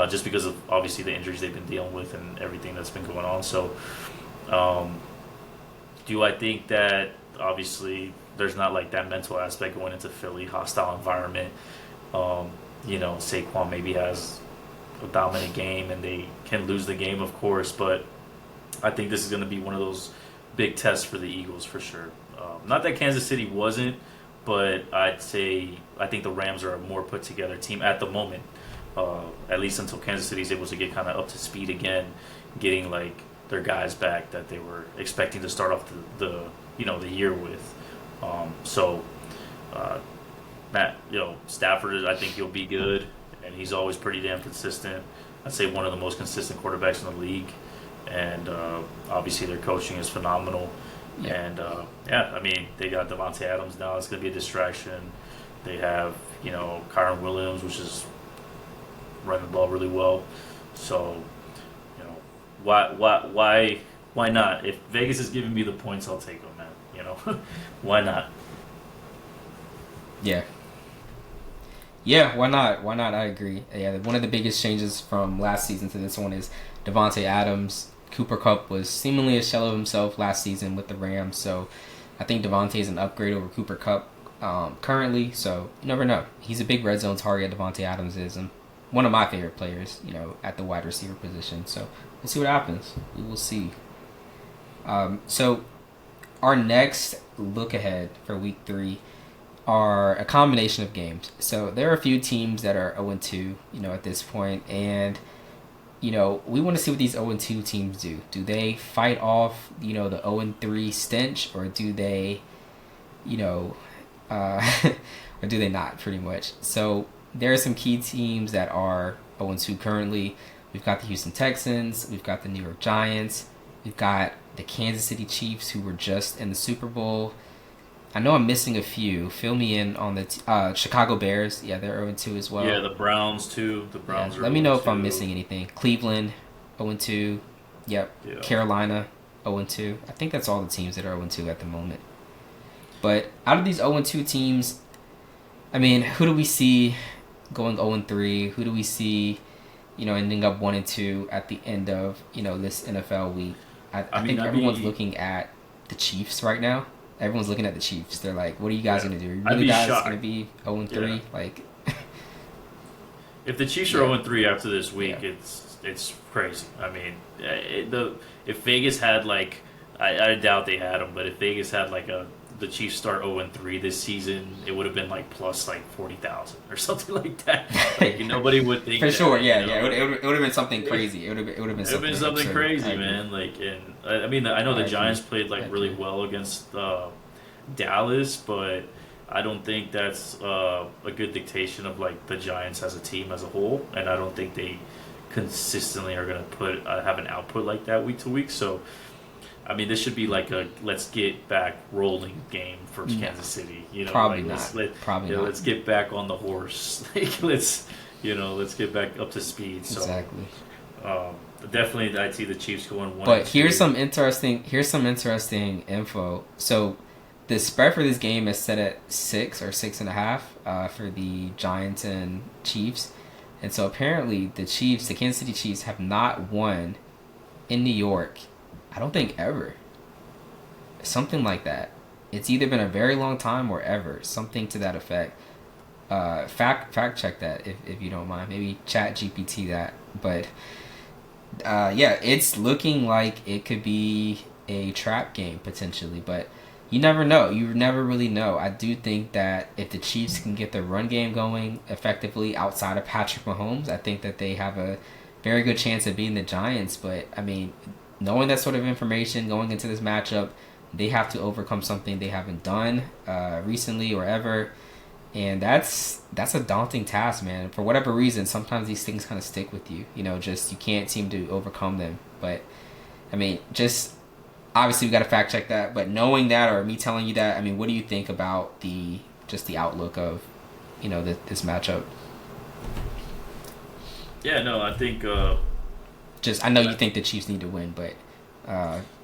just because of obviously the injuries they've been dealing with and everything that's been going on. So, do I think that obviously there's not that mental aspect going into Philly, hostile environment? Saquon maybe has a dominant game, and they can lose the game, of course, but I think this is going to be one of those big tests for the Eagles for sure. Not that Kansas City wasn't, but I think the Rams are a more put together team at the moment. At least until Kansas City is able to get kind of up to speed again, getting their guys back that they were expecting to start off the year with. Matt, Stafford, I think he'll be good, and he's always pretty damn consistent. I'd say one of the most consistent quarterbacks in the league. And obviously their coaching is phenomenal. Yeah. And, they got Davante Adams now. It's going to be a distraction. They have, Kyron Williams, which is running the ball really well. So, why not? If Vegas is giving me the points, I'll take them, man. Why not? Yeah. Yeah, why not? Why not? I agree. Yeah, one of the biggest changes from last season to this one is Davante Adams. Cooper Kupp was seemingly a shell of himself last season with the Rams, so I think Davante is an upgrade over Cooper Kupp currently, so you never know. He's a big red zone target, Davante Adams is, and one of my favorite players, at the wide receiver position, so we'll see what happens. We will see. So our next look ahead for week 3 are a combination of games. So there are a few teams that are 0-2, at this point, and we want to see what these 0-2 teams do. Do they fight off, the 0-3 stench, or do they, you know, or do they not, pretty much? So there are some key teams that are 0-2 currently. We've got the Houston Texans. We've got the New York Giants. We've got the Kansas City Chiefs, who were just in the Super Bowl. I know I'm missing a few. Fill me in on the Chicago Bears. Yeah, they're 0-2 as well. Yeah, the Browns too. The Browns are Let me know if 0-2. I'm missing anything. Cleveland, 0-2. Yep. Yeah. Carolina, 0-2. I think that's all the teams that are 0-2 at the moment. But out of these 0-2 teams, I mean, who do we see going 0-3? Who do we see, ending up 1-2 at the end of, this NFL week? I think everyone's looking at the Chiefs right now. Everyone's looking at the Chiefs. They're like, what are you guys going to do? Are you really guys going to be 0-3? Yeah. Like, if the Chiefs are 0-3 after this week, it's crazy. I mean, if Vegas had I doubt they had them, but if Vegas had the Chiefs start 0-3 this season, it would have been plus 40,000 or something like that. Nobody would think for that, sure. Yeah. It would have been something crazy. It would have been something crazy, man. I know the Giants played really well against Dallas, but I don't think that's a good dictation of the Giants as a team as a whole, and I don't think they consistently are going to have an output like that week to week. So, I mean, this should be a let's get back rolling game for Kansas City. Probably not. Let's get back on the horse. Let's get back up to speed. So, exactly. Definitely, I see the Chiefs going 1. But here's some interesting info. So, the spread for this game is set at 6 or 6.5 for the Giants and Chiefs. And so apparently the Kansas City Chiefs, have not won in New York, I don't think ever. Something like that. It's either been a very long time or ever. Something to that effect. Fact check that if you don't mind. Maybe chat GPT that. But it's looking like it could be a trap game potentially. But you never know. You never really know. I do think that if the Chiefs can get their run game going effectively outside of Patrick Mahomes, I think that they have a very good chance of beating the Giants. But, I mean, knowing that sort of information going into this matchup, they have to overcome something they haven't done recently or ever. And that's a daunting task, man. For whatever reason, sometimes these things kind of stick with you. Just you can't seem to overcome them. But, I mean, obviously we got to fact check that, but knowing that or me telling you that, I mean, what do you think about the outlook of, this matchup? Yeah, no, I think. I know you think the Chiefs need to win, but.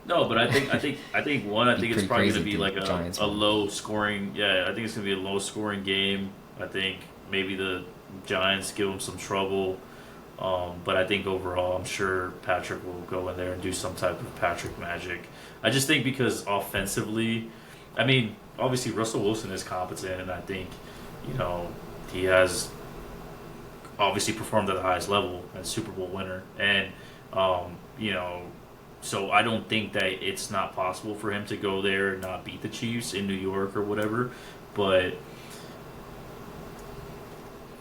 No, but I think it's probably going to be a low scoring. Yeah, I think it's going to be a low scoring game. I think maybe the Giants give them some trouble. But I think overall, I'm sure Patrick will go in there and do some type of Patrick magic. I just think because offensively, I mean, obviously Russell Wilson is competent, and I think, he has obviously performed at the highest level as Super Bowl winner. And, so I don't think that it's not possible for him to go there and not beat the Chiefs in New York or whatever. But,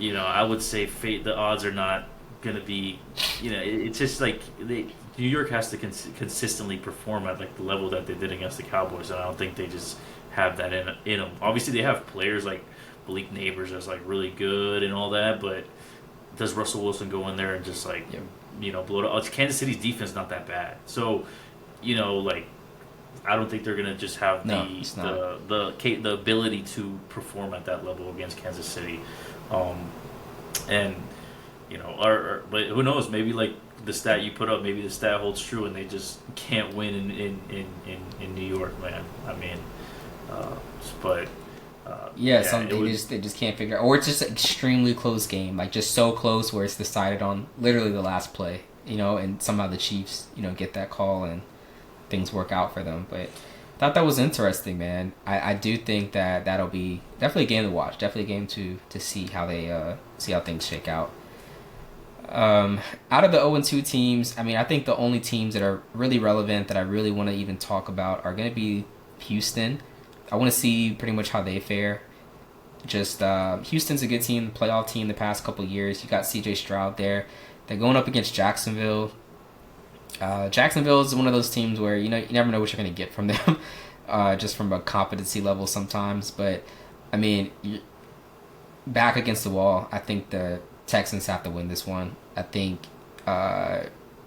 I would say the odds are not going to be, it's just New York has to consistently perform at the level that they did against the Cowboys, and I don't think they just have that in them. Obviously, they have players like Malik Neighbors that's really good and all that, but does Russell Wilson go in there and just blow it up? Kansas City's defense not that bad, so I don't think they're gonna just have the ability to perform at that level against Kansas City, and. But who knows? Maybe the stat you put up, maybe the stat holds true, and they just can't win in New York, man. I mean, they just can't figure out, or it's just an extremely close game, just so close where it's decided on literally the last play, and somehow the Chiefs, get that call and things work out for them. But I thought that was interesting, man. I do think that that'll be definitely a game to watch, definitely a game to see how things shake out. Out of the 0-2 teams, I mean, I think the only teams that are really relevant that I really want to even talk about are going to be Houston. I want to see pretty much how they fare. Houston's a good team, playoff team the past couple years. You got C.J. Stroud there. They're going up against Jacksonville. Jacksonville is one of those teams where you never know what you're going to get from them, just from a competency level sometimes. But I mean, back against the wall, I think the Texans have to win this one. I think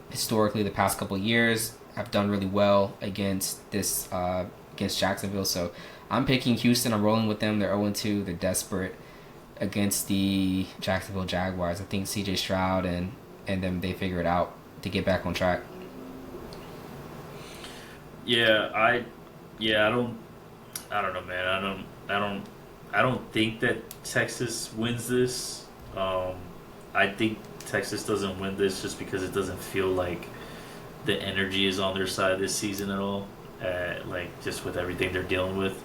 historically the past couple of years have done really well against this against Jacksonville. So I'm picking Houston. I'm rolling with them. They're 0-2. They're desperate against the Jacksonville Jaguars. I think C.J. Stroud and them, they figure it out to get back on track. Yeah, I don't know, man. I don't think that Texas wins this. I think Texas doesn't win this just because it doesn't feel like the energy is on their side this season at all. Like just with everything they're dealing with,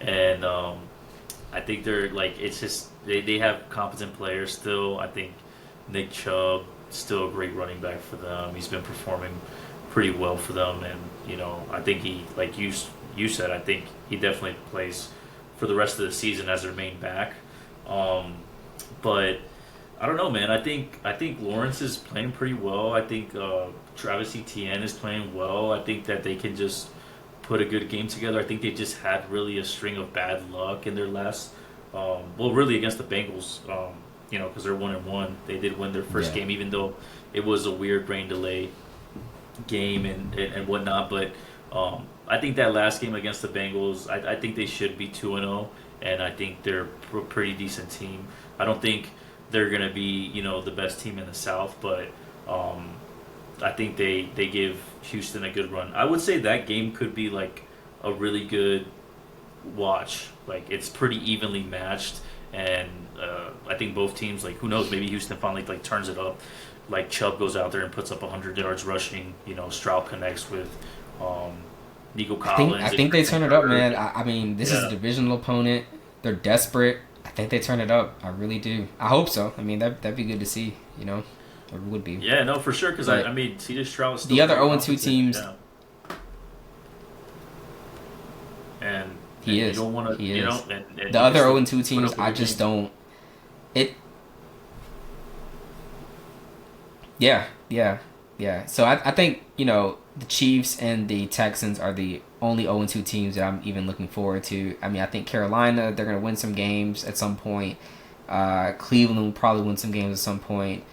and I think they're like it's just they have competent players still. I think Nick Chubb still a great running back for them. He's been performing pretty well for them, and I think he, like you said, I think he definitely plays for the rest of the season as their main back. But I don't know, man. I think Lawrence is playing pretty well. I think Travis Etienne is playing well. I think that they can just put a good game together. I think they just had really a string of bad luck in their last, really against the Bengals. Because they're 1-1. They did win their first game, even though it was a weird rain delay game and whatnot. But I think that last game against the Bengals, I think they should be 2-0, and I think they're a pretty decent team. I don't think they're going to be, the best team in the South, but I think they give Houston a good run. I would say that game could be like a really good watch. Like it's pretty evenly matched, and I think both teams, like who knows, maybe Houston finally like turns it up. Like Chubb goes out there and puts up 100 yards rushing. Stroud connects with Nico Collins. I think they turn it up, man. I mean, this is a divisional opponent. They're desperate. I think they turn it up. I really do. I hope so. I mean, that'd be good to see. It would be. Yeah, no, for sure. Because I mean, C.J. Stroud is still the other 0-2 teams. Yeah. And he is. You don't want to. The other 0-2 teams, I just don't. It. Yeah. So I think the Chiefs and the Texans are the only 0-2 teams that I'm even looking forward to. I mean, I think Carolina, they're going to win some games at some point. Cleveland will probably win some games at some point.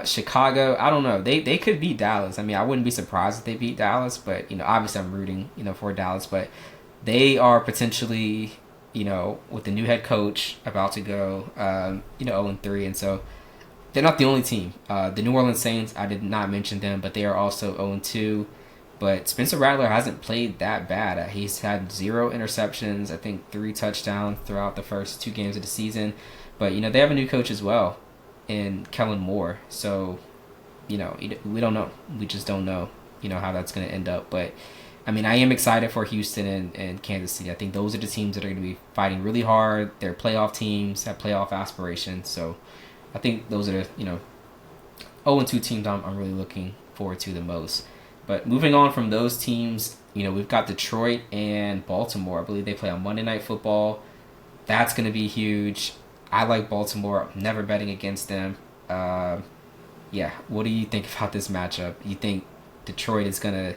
Chicago, I don't know. They could beat Dallas. I mean, I wouldn't be surprised if they beat Dallas, but obviously I'm rooting for Dallas, but they are potentially with the new head coach about to go 0-3, and so they're not the only team. The New Orleans Saints, I did not mention them, but they are also 0-2. But Spencer Rattler hasn't played that bad. He's had 0 interceptions, I think 3 touchdowns throughout the first 2 games of the season. But, they have a new coach as well in Kellen Moore. So, we don't know. We just don't know, how that's going to end up. But, I mean, I am excited for Houston and Kansas City. I think those are the teams that are going to be fighting really hard. They're playoff teams, have playoff aspirations. So, I think those are the, 0-2 teams I'm really looking forward to the most. But moving on from those teams, we've got Detroit and Baltimore. I believe they play on Monday Night Football. That's going to be huge. I like Baltimore. I'm never betting against them. What do you think about this matchup? You think Detroit is going to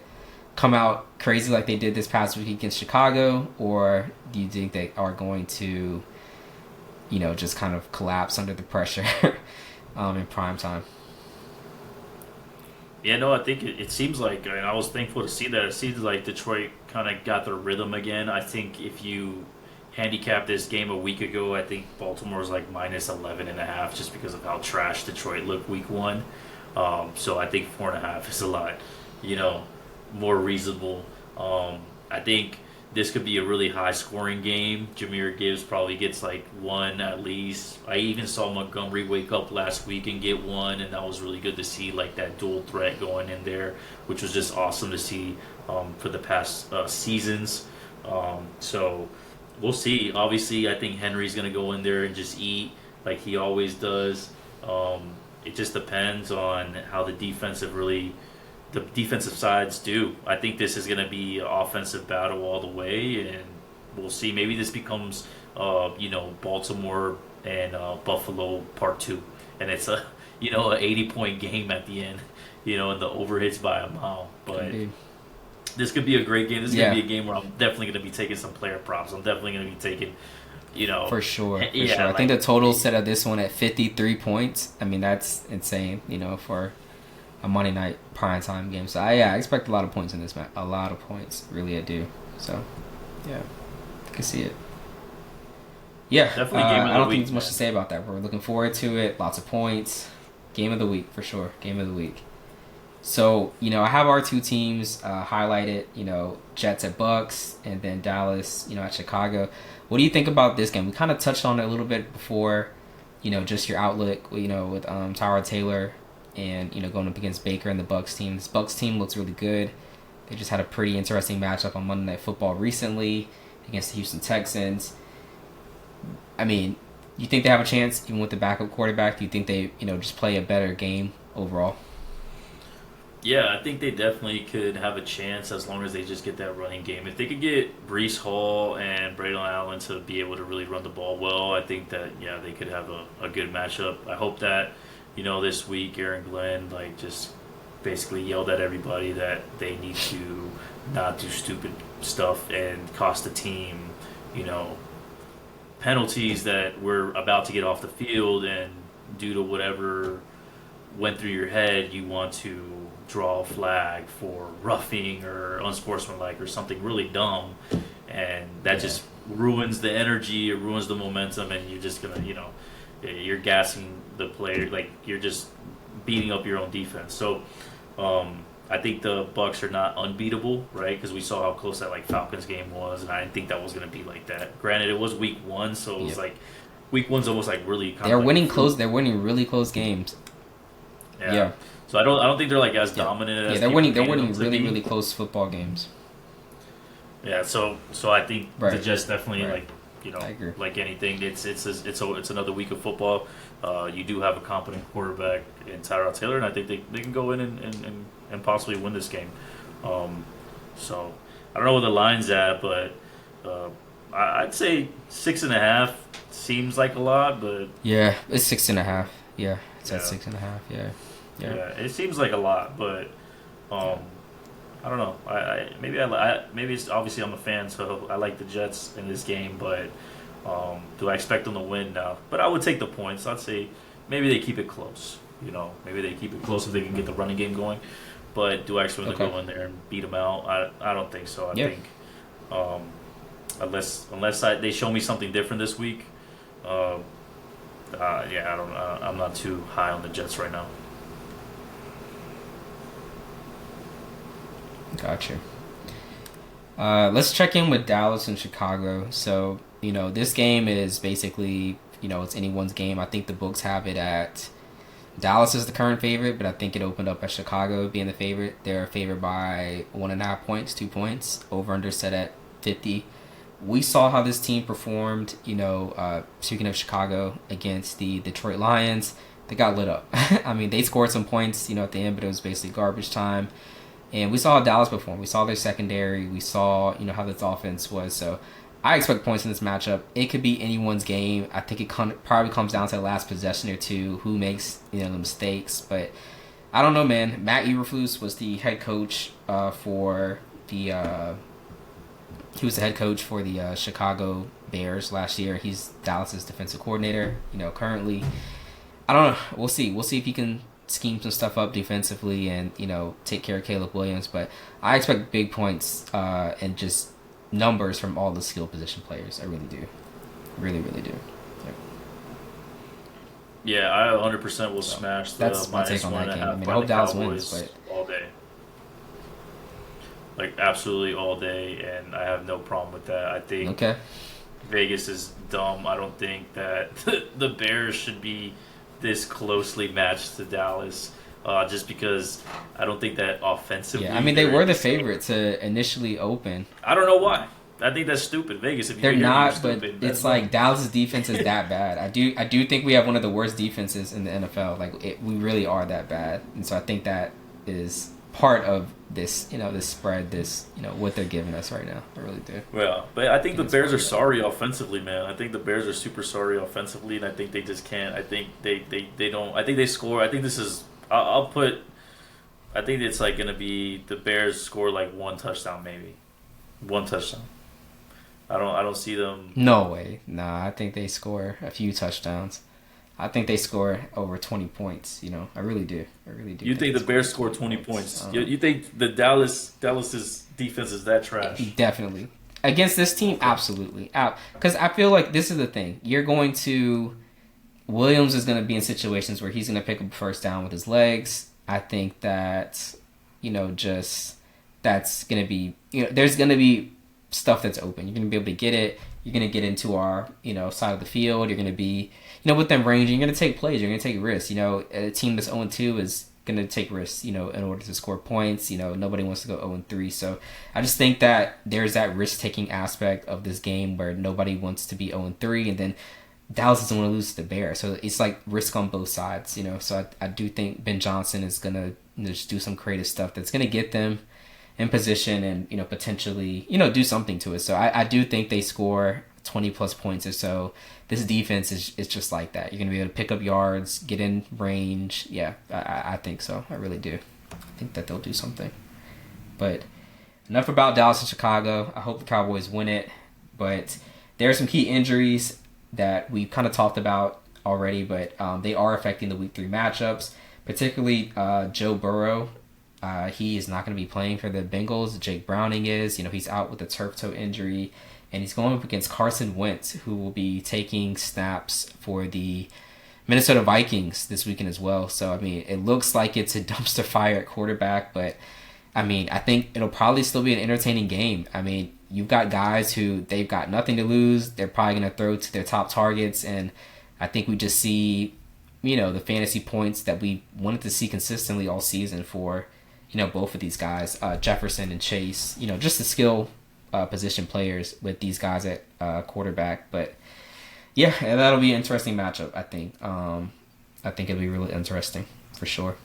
come out crazy like they did this past week against Chicago? Or do you think they are going to, just kind of collapse under the pressure in prime time? Yeah, no, I think it seems like, I was thankful to see that. It seems like Detroit kind of got their rhythm again. I think if you handicap this game a week ago, I think Baltimore's like minus 11.5 just because of how trash Detroit looked week 1. So I think 4.5 is a lot, more reasonable. I think this could be a really high-scoring game. Jahmyr Gibbs probably gets like 1 at least. I even saw Montgomery wake up last week and get 1, and that was really good to see, like that dual threat going in there, which was just awesome to see for the past seasons. So we'll see. Obviously, I think Henry's going to go in there and just eat like he always does. It just depends on how the defensive sides do. I think this is going to be an offensive battle all the way, and we'll see. Maybe this becomes, Baltimore and Buffalo Part 2, and an 80-point game at the end, and the over hits by a mile. But this could be a great game. This is going to be a game where I'm definitely going to be taking some player props. I'm definitely going to be taking, For sure. Yeah, I think the total set of this one at 53 points. I mean, that's insane, for a Monday night primetime game. So, I expect a lot of points in this match. A lot of points. Really, I do. So, yeah. I can see it. Yeah. Definitely game of the week. I don't think there's much to say about that. We're looking forward to it. Lots of points. Game of the week, for sure. Game of the week. So, I have our two teams highlighted, Jets at Bucks and then Dallas, at Chicago. What do you think about this game? We kind of touched on it a little bit before, just your outlook, with Tyrod Taylor and, going up against Baker and the Bucks team. This Bucks team looks really good. They just had a pretty interesting matchup on Monday Night Football recently against the Houston Texans. I mean, you think they have a chance even with the backup quarterback? Do you think they, just play a better game overall? Yeah, I think they definitely could have a chance as long as they just get that running game. If they could get Breece Hall and Braylon Allen to be able to really run the ball well, I think that, they could have a good matchup. I hope that, this week Aaron Glenn, just basically yelled at everybody that they need to not do stupid stuff and cost the team, penalties that we're about to get off the field, and due to whatever went through your head, you want to draw a flag for roughing or unsportsmanlike or something really dumb, and that just ruins the energy, it ruins the momentum, and you're just gonna, you're gassing the player, you're just beating up your own defense. So I think the Bucks are not unbeatable, right? Because we saw how close that Falcons game was, and I didn't think that was going to be like that. Granted, it was week 1, so it was week 1's almost really kind they're winning close. They're winning really close games. Yeah. So I don't think they're as dominant as they're winning really close football games. Yeah. So I think the Jets definitely I agree. like anything, it's another week of football. You do have a competent quarterback in Tyrod Taylor, and I think they can go in and possibly win this game. So I don't know where the line's at, but I'd say 6.5 seems like a lot, but yeah, it's 6.5. Yeah, it's at 6.5. Yeah, it seems like a lot, but I don't know. Maybe it's obviously I'm a fan, so I like the Jets in this game, but do I expect them to win? No, but I would take the points. I'd say maybe they keep it close. Maybe they keep it close if they can get the running game going. But do I expect them to go in there and beat them out? I don't think so. I think unless they show me something different this week, I'm not too high on the Jets right now. Gotcha. Let's check in with Dallas and Chicago. So, this game is basically, it's anyone's game. I think the books have it at Dallas is the current favorite, but I think it opened up at Chicago being the favorite. They're favored by 1.5 points, 2 points. Over under set at 50. We saw how this team performed, speaking of Chicago, against the Detroit Lions. They got lit up. I mean, they scored some points, at the end, but it was basically garbage time. And we saw how Dallas perform. We saw their secondary. We saw, how this offense was. So I expect points in this matchup. It could be anyone's game. I think it probably comes down to the last possession or two, who makes, the mistakes. But I don't know, man. Matt Eberflus was the head coach for the he was the head coach for the Chicago Bears last year. He's Dallas's defensive coordinator, currently. I don't know. We'll see. We'll see if he can scheme some stuff up defensively and, take care of Caleb Williams. But I expect big points and just numbers from all the skill position players. I really do. Really, really do. Yeah, I 100% will smash the that's my take on that game. I hope Dallas wins, but all day. Absolutely all day, and I have no problem with that. I think Vegas is dumb. I don't think that the Bears should be this closely matched to Dallas, just because I don't think that offensively. Yeah, I mean, they were the favorite to initially open. I don't know why. I think that's stupid. Vegas, if they're not, but it's Dallas's defense is that bad. I do think we have one of the worst defenses in the NFL. We really are that bad, and so I think that is part of this, this spread, this, what they're giving us right now. I really do. Well, but I think the it's Bears are part of sorry offensively, man. I think the Bears are super sorry offensively, and I think they just can't. I think they don't. I think they score. I think this is. I'll put. I think it's like gonna be the Bears score like one touchdown, maybe one touchdown. I don't see them. No way. Nah, I think they score a few touchdowns. I think they score over 20 points. I really do. I really do. You think the Bears score 20 points? You think the Dallas's defense is that trash? Definitely. Against this team, absolutely. Because I feel like this is the thing. Williams is going to be in situations where he's going to pick up a first down with his legs. I think that, that's going to be, there's going to be stuff that's open. You're going to be able to get it. You're going to get into our, side of the field. You're going to be, within range. You're going to take plays. You're going to take risks. A team that's 0-2 is going to take risks, in order to score points. Nobody wants to go 0-3. So I just think that there's that risk-taking aspect of this game where nobody wants to be 0-3, and then Dallas doesn't want to lose to the Bears. So it's like risk on both sides, So I do think Ben Johnson is going to just do some creative stuff that's going to get them in position and, potentially, do something to it. So I do think they score 20 plus points or so. This defense is just like that. You're going to be able to pick up yards, get in range. Yeah, I think so. I really do. I think that they'll do something. But enough about Dallas and Chicago. I hope the Cowboys win it. But there are some key injuries that we've kind of talked about already, but they are affecting the Week 3 matchups, particularly Joe Burrow. He is not going to be playing for the Bengals. Jake Browning is. He's out with a turf toe injury. And he's going up against Carson Wentz, who will be taking snaps for the Minnesota Vikings this weekend as well. So, it looks like it's a dumpster fire at quarterback, but, I think it'll probably still be an entertaining game. You've got guys who they've got nothing to lose. They're probably going to throw to their top targets, and I think we just see, the fantasy points that we wanted to see consistently all season for, both of these guys, Jefferson and Chase, just the skill position players with these guys at quarterback. But yeah, that'll be an interesting matchup, I think. I think it'll be really interesting for sure.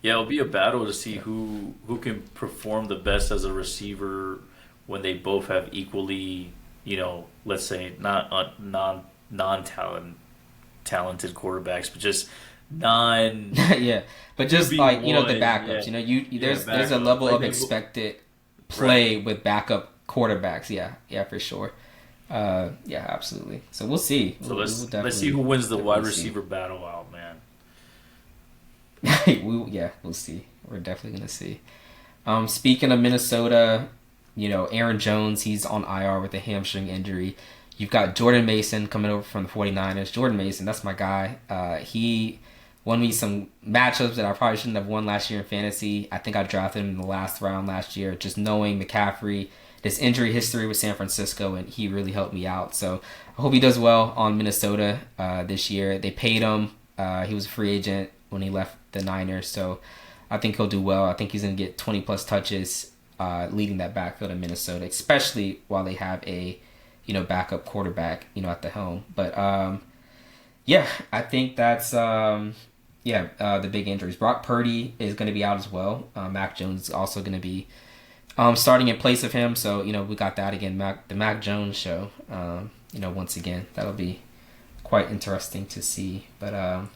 Yeah, it'll be a battle to see who can perform the best as a receiver when they both have equally, let's say not talented quarterbacks, but just yeah, but just like the backups. Yeah. There's a level of expected play with backup quarterbacks. Yeah, for sure. Yeah, absolutely. So we'll see. So let's see who wins the wide receiver battle out, man. We'll see. We're definitely gonna see. Speaking of Minnesota, Aaron Jones, he's on IR with a hamstring injury. You've got Jordan Mason coming over from the 49ers. Jordan Mason, that's my guy. He won me some matchups that I probably shouldn't have won last year in fantasy. I think I drafted him in the last round last year, just knowing McCaffrey, this injury history with San Francisco, and he really helped me out. So I hope he does well on Minnesota this year. They paid him. He was a free agent when he left the Niners, so I think he'll do well. I think he's going to get 20-plus touches leading that backfield in Minnesota, especially while they have a backup quarterback, at the helm. But yeah, I think that's the big injuries. Brock Purdy is going to be out as well. Mac Jones is also going to be starting in place of him. So we got that again, the Mac Jones show. Once again, that'll be quite interesting to see. But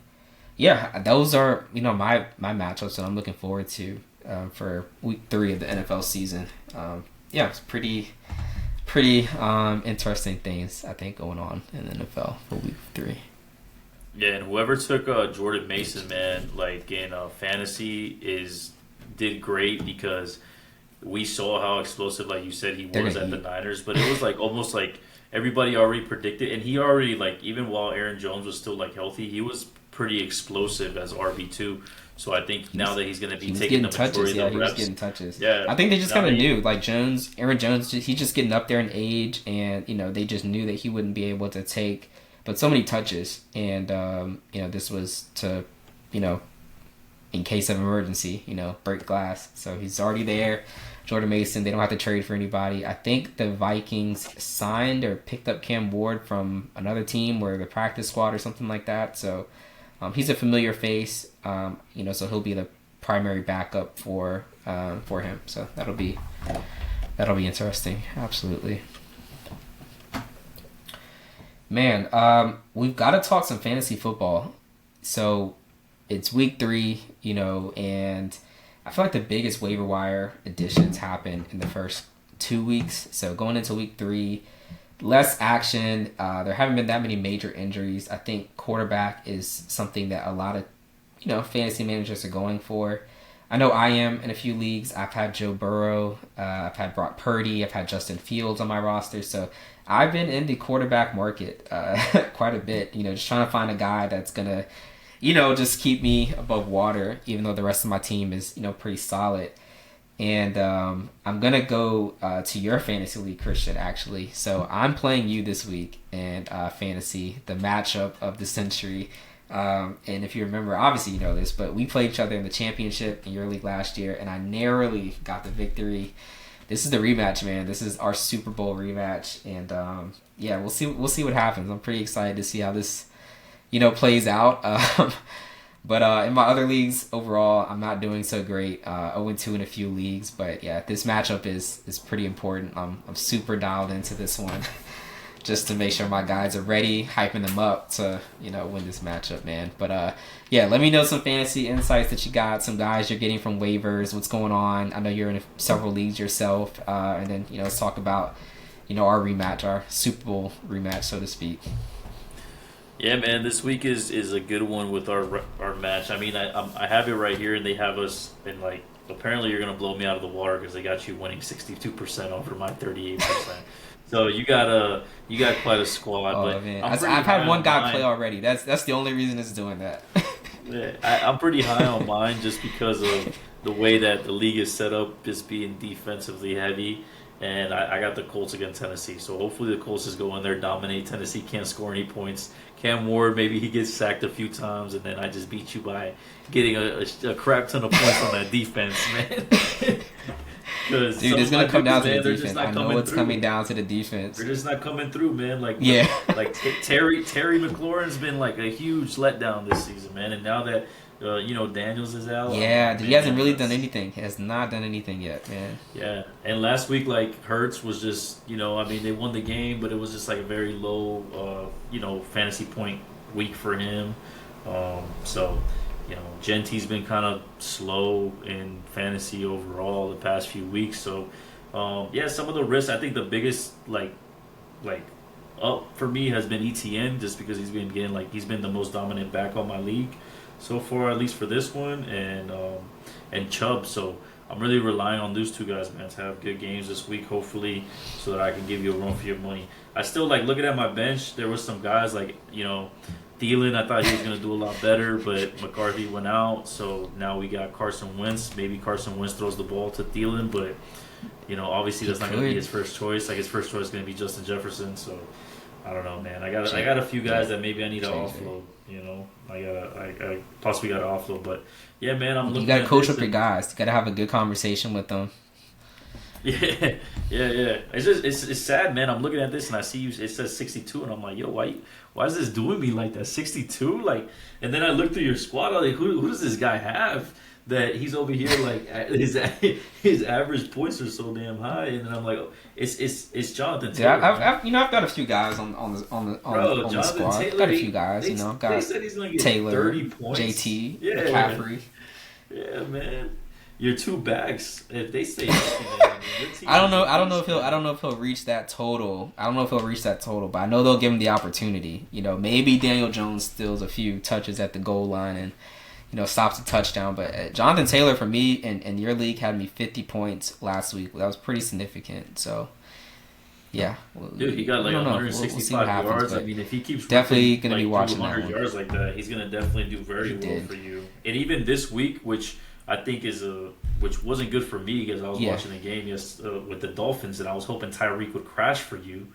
yeah, those are my matchups that I'm looking forward to for Week 3 of the NFL season. Yeah, it's pretty interesting things I think going on in the NFL for Week 3. Yeah, and whoever took Jordan Mason, man, like in fantasy, did great because we saw how explosive, like you said, he was at the Niners. But it was like almost like everybody already predicted, and he already even while Aaron Jones was still healthy, he was pretty explosive as RB2. So I think now that he's going to be taking the majority of the reps, he was getting touches. Yeah, I think they just kind of knew, Aaron Jones, he's just getting up there in age, and they just knew that he wouldn't be able to take, but so many touches, and this was to, in case of emergency, break glass. So he's already there. Jordan Mason, they don't have to trade for anybody. I think the Vikings signed or picked up Cam Ward from another team or the practice squad or something like that. So he's a familiar face, so he'll be the primary backup for him. So that'll be interesting. Absolutely. Man, we've got to talk some fantasy football. So it's week 3, and I feel like the biggest waiver wire additions happened in the first 2 weeks. So going into week 3, less action. There haven't been that many major injuries. I think quarterback is something that a lot of fantasy managers are going for. I know I am in a few leagues. I've had Joe Burrow. I've had Brock Purdy. I've had Justin Fields on my roster. So I've been in the quarterback market quite a bit. Just trying to find a guy that's gonna, just keep me above water, even though the rest of my team is, pretty solid. And I'm gonna go to your fantasy league, Christian. Actually, so I'm playing you this week in fantasy, the matchup of the century. And if you remember, obviously you know this, but we played each other in the championship in your league last year, and I narrowly got the victory. This is the rematch, man. This is our Super Bowl rematch, and we'll see what happens. I'm pretty excited to see how this, plays out. But in my other leagues, overall, I'm not doing so great. 0-2 in a few leagues, but yeah, this matchup is pretty important. I'm super dialed into this one. Just to make sure my guys are ready, hyping them up to, win this matchup, man. But, let me know some fantasy insights that you got, some guys you're getting from waivers, what's going on. I know you're in several leagues yourself. And then, let's talk about, our rematch, our Super Bowl rematch, so to speak. Yeah, man, this week is a good one with our match. I mean, I have it right here, and they have us in, apparently you're going to blow me out of the water because they got you winning 62% over my 38%. So you got quite a squad. Oh, but man. I've had one guy play already. That's the only reason it's doing that. Yeah, I'm pretty high on mine just because of the way that the league is set up, just being defensively heavy. And I got the Colts against Tennessee. So hopefully the Colts just go in there, dominate. Tennessee can't score any points. Cam Ward, maybe he gets sacked a few times, and then I just beat you by getting a crap ton of points on that defense, man. Dude, it's gonna come down to the defense. I know it's coming down to the defense. They're just not coming through, man. Terry McLaurin's been a huge letdown this season, man. And now that Daniels is out, he hasn't really done anything. He has not done anything yet, man. Yeah, and last week Hurts was just they won the game, but it was just a very low fantasy point week for him. So. Gentie's been kind of slow in fantasy overall the past few weeks. So, some of the risks. I think the biggest up for me has been ETN, just because he's been getting he's been the most dominant back on my league so far, at least for this one, and Chubb. So I'm really relying on those two guys, man, to have good games this week, hopefully, so that I can give you a run for your money. I still looking at my bench. There was some guys Thielen, I thought he was going to do a lot better, but McCarthy went out, so now we got Carson Wentz. Maybe Carson Wentz throws the ball to Thielen, but, obviously that's not going to be his first choice. His first choice is going to be Justin Jefferson, so I don't know, man. I got a few guys that maybe I need to offload, I possibly got to offload, but, yeah, man, I'm looking at you got to coach up your guys. You got to have a good conversation with them. Yeah. It's sad, man. I'm looking at this and I see it says 62, and I'm like, yo, why is this doing me like that? 62, and then I look through your squad. I'm like, who does this guy have that he's over here his average points are so damn high, and then I'm like, it's Jonathan Taylor. Yeah, I've got a few guys on the squad. Taylor, got a few guys, got they said he's gonna get Taylor, 30 points. JT, McCaffrey. Yeah, man. Your two backs, if they stay healthy, man, I don't know if he'll reach that total. But I know they'll give him the opportunity. Maybe Daniel Jones steals a few touches at the goal line and stops a touchdown. But Jonathan Taylor for me in your league had me 50 points last week. That was pretty significant. So yeah, dude, he got 165 yards. I mean, if he keeps definitely going to be watching 100 yards like that, he's going to definitely do very well for you. And even this week, which I think which wasn't good for me because I was watching the game with the Dolphins, and I was hoping Tyreek would crash for you,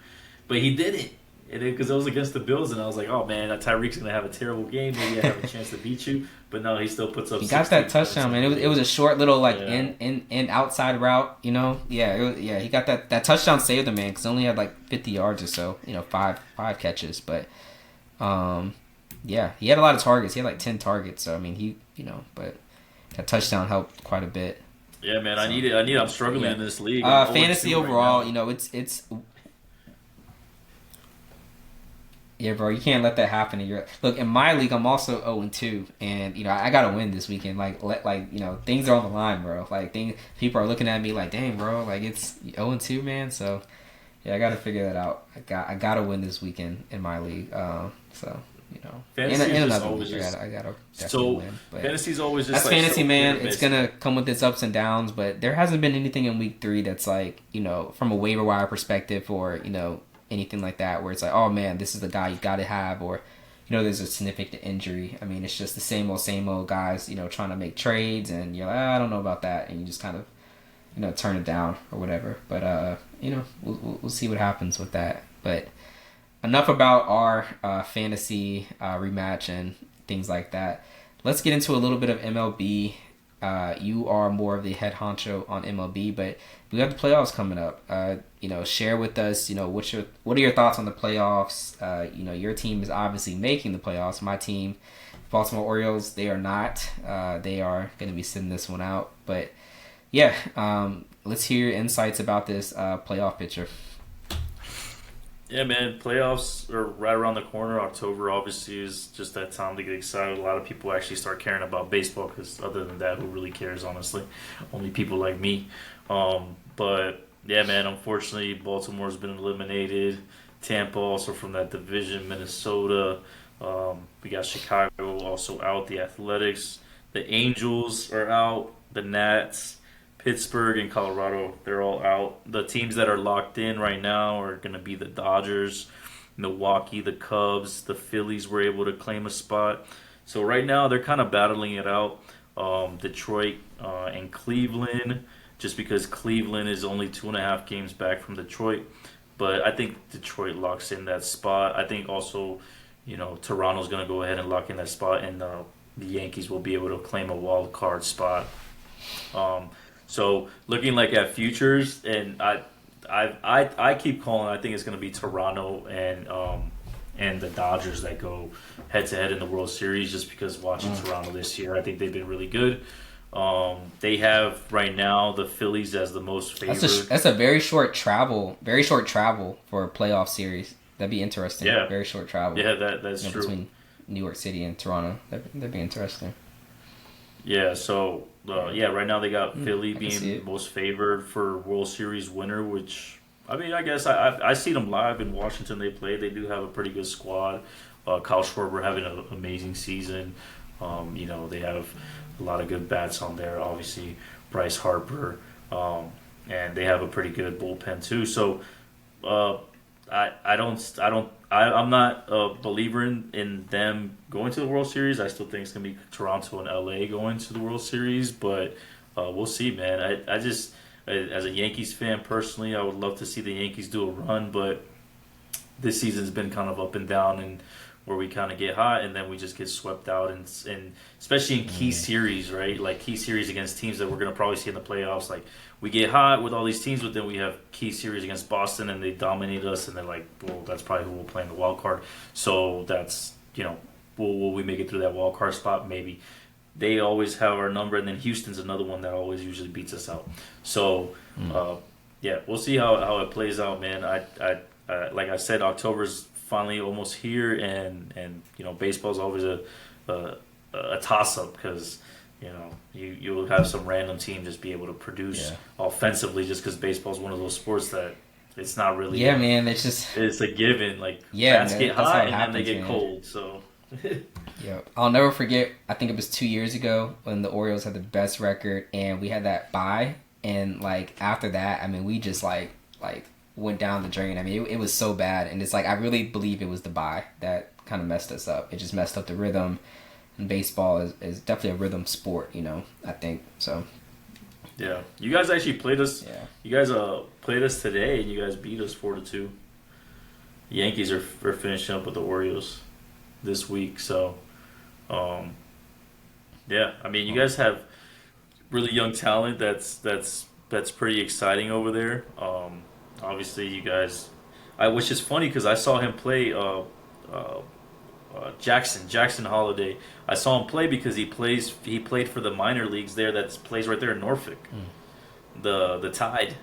but he didn't. Because I was against the Bills, and I was like, "Oh man, Tyreek's gonna have a terrible game. Maybe I have a chance to beat you." But no, he still puts up. He got that touchdown, man. It was a short little in outside route. He got that touchdown saved him, man, because he only had 50 yards or so. Five catches, but he had a lot of targets. He had 10 targets. So I mean, but. That touchdown helped quite a bit. Yeah, man, I So, need it. I need. I'm but struggling yeah. in this league. I'm 0-2 Fantasy right overall, now. it's yeah, bro. You can't let that happen. Look, in my league, I'm also 0-2, and I gotta win this weekend. Things are on the line, bro. People are looking at me like, dang, bro, like it's 0-2, man. So yeah, I gotta figure that out. I gotta win this weekend in my league. So Fantasy in is just another always league, just I gotta definitely so. win. But Fantasy's always just that's like fantasy, so hit man. or It's miss. gonna come with its ups and downs, but there hasn't been anything in week 3 that's like, from a waiver wire perspective or, anything like that where it's like, oh man, this is the guy you gotta have, or, there's a significant injury. I mean, it's just the same old guys, trying to make trades, and you're like, I don't know about that, and you just kind of, turn it down or whatever. But, we'll see what happens with that. But enough about our fantasy rematch and things like that. Let's get into a little bit of MLB. You are more of the head honcho on MLB, but we have the playoffs coming up. Share with us. What are your thoughts on the playoffs? Your team is obviously making the playoffs. My team, Baltimore Orioles, they are not. They are going to be sitting this one out. But yeah, let's hear your insights about this playoff picture. Yeah, man, playoffs are right around the corner. October obviously is just that time to get excited. A lot of people actually start caring about baseball because other than that, who really cares, honestly? Only people like me. But yeah, man, unfortunately, Baltimore's been eliminated. Tampa also from that division, Minnesota. We got Chicago also out, the Athletics. The Angels are out, the Nats. Pittsburgh and Colorado, they're all out. The teams that are locked in right now are going to be the Dodgers, Milwaukee, the Cubs, the Phillies were able to claim a spot. So right now they're kind of battling it out. Detroit and Cleveland, just because Cleveland is only 2.5 games back from Detroit. But I think Detroit locks in that spot. I think also, Toronto's going to go ahead and lock in that spot, and the Yankees will be able to claim a wild card spot. Um, so looking like at futures, and I keep calling. I think it's going to be Toronto and the Dodgers that go head to head in the World Series. Just because watching Toronto this year, I think they've been really good. They have right now the Phillies as the most favored. That's a very short travel for a playoff series. That'd be interesting. Yeah, Very short travel. yeah, that's true. Between New York City and Toronto. That'd be interesting. Yeah, so yeah, right now they got Philly I can see being it. most favored for World Series winner, which I mean, I guess I see them live in Washington. They play. They do have a pretty good squad. Kyle Schwarber having an amazing season. They have a lot of good bats on there. Obviously, Bryce Harper, and they have a pretty good bullpen too. So uh, I'm not a believer in them going to the World Series. I still think it's gonna be Toronto and LA going to the World Series, but we'll see, man. I just as a Yankees fan personally, I would love to see the Yankees do a run, but this season's been kind of up and down, and where we kind of get hot and then we just get swept out, and especially in key series, right? Like key series against teams that we're gonna probably see in the playoffs. Like we get hot with all these teams, but then we have key series against Boston and they dominate us, and they're like, well, that's probably who we'll play in the wild card. So that's will we make it through that wild card spot? Maybe. They always have our number, and then Houston's another one that always usually beats us out. So, yeah, we'll see how it plays out, man. Like I said, October's finally almost here, and baseball's always a toss up because you'll have some random team just be able to produce Yeah. offensively just because baseball's one of those sports that it's not really Yeah, man. It's a given. Like yeah, bats man. get That's how hot it and then they happens, get man. cold. So Yeah, I'll never forget. I think it was 2 years ago when the Orioles had the best record, and we had that bye. And like after that, I mean, we just like went down the drain. I mean, it was so bad, and it's like I really believe it was the bye that kind of messed us up. It just messed up the rhythm. And baseball is definitely a rhythm sport, I think so. yeah, you guys actually played us. Yeah. You guys played us today, and you guys beat us 4-2. The Yankees are finishing up with the Orioles this week, so yeah. I mean, you guys have really young talent. That's pretty exciting over there. Obviously, you guys. Which is funny because I saw him play Jackson Holiday. I saw him play because he played for the minor leagues there. That plays right there in Norfolk, the Tide.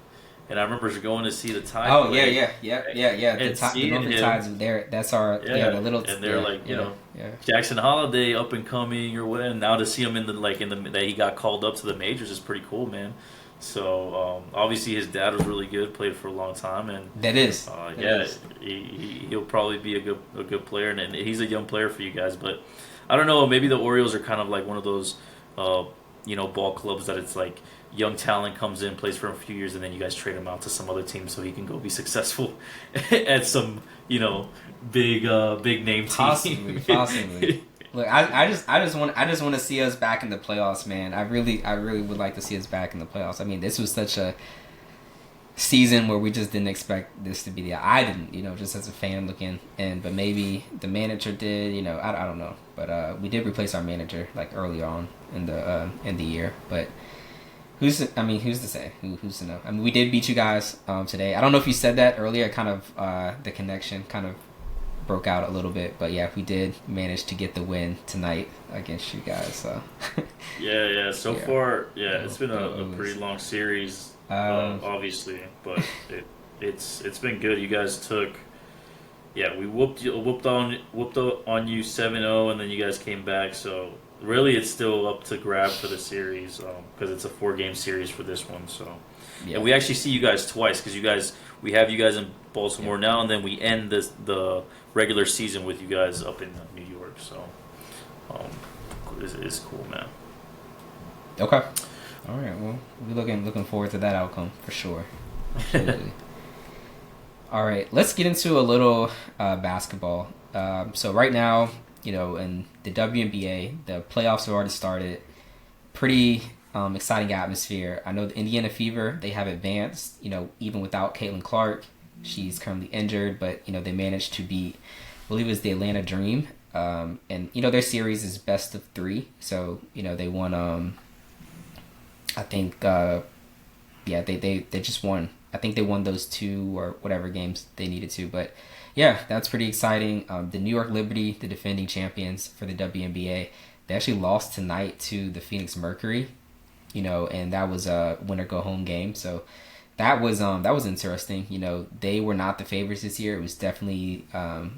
And I remember going to see the Tide. Oh play, yeah. The Norfolk Tides there. That's our the little. And they're Jackson Holiday up and coming or what. And now to see him that he got called up to the majors is pretty cool, man. So obviously his dad was really good, played for a long time, and that is he'll probably be a good player, and he's a young player for you guys. But I don't know, maybe the Orioles are kind of like one of those ball clubs that it's like young talent comes in, plays for a few years, and then you guys trade him out to some other team so he can go be successful at some big name team. Possibly. Look, I just want to see us back in the playoffs, man. I really would like to see us back in the playoffs. I mean, this was such a season where we just didn't expect this to be I didn't, just as a fan looking in, but maybe the manager did, I don't know. But we did replace our manager like early on in the year, but who's to say? Who's to know? I mean, we did beat you guys today. I don't know if you said that earlier. Kind of the connection kind of broke out a little bit, but yeah, we did manage to get the win tonight against you guys. So so far, it's been a pretty long series, obviously, but it's been good. You guys took, we whooped on you 7-0, and then you guys came back. So really, it's still up to grab for the series because it's a 4-game series for this one. So. Yeah. And we actually see you guys twice because we have you guys in Baltimore now, and then we end the regular season with you guys up in New York. So it's cool, man. Okay. All right. Well, we're looking forward to that outcome for sure. Absolutely. All right. Let's get into a little basketball. So right now, in the WNBA, the playoffs have already started. Pretty exciting atmosphere. I know the Indiana Fever, they have advanced, even without Caitlin Clark. She's currently injured, but, they managed to beat, I believe it was the Atlanta Dream. And, their series is best of 3. So, they won, I think, they just won. I think they won those 2 or whatever games they needed to. But, yeah, that's pretty exciting. The New York Liberty, the defending champions for the WNBA, they actually lost tonight to the Phoenix Mercury. And that was a winner-go-home game. So that was interesting. They were not the favorites this year. It was definitely, I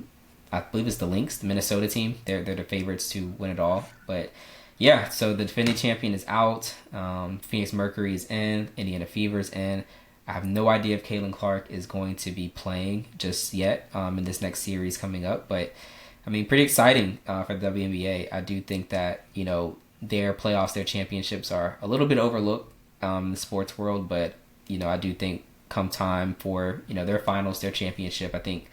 believe it's the Lynx, the Minnesota team. They're the favorites to win it all. But, yeah, so the defending champion is out. Phoenix Mercury is in. Indiana Fever is in. I have no idea if Caitlin Clark is going to be playing just yet in this next series coming up. But, I mean, pretty exciting for the WNBA. I do think that, their playoffs, their championships are a little bit overlooked in the sports world, but I do think come time for their finals, their championship, I think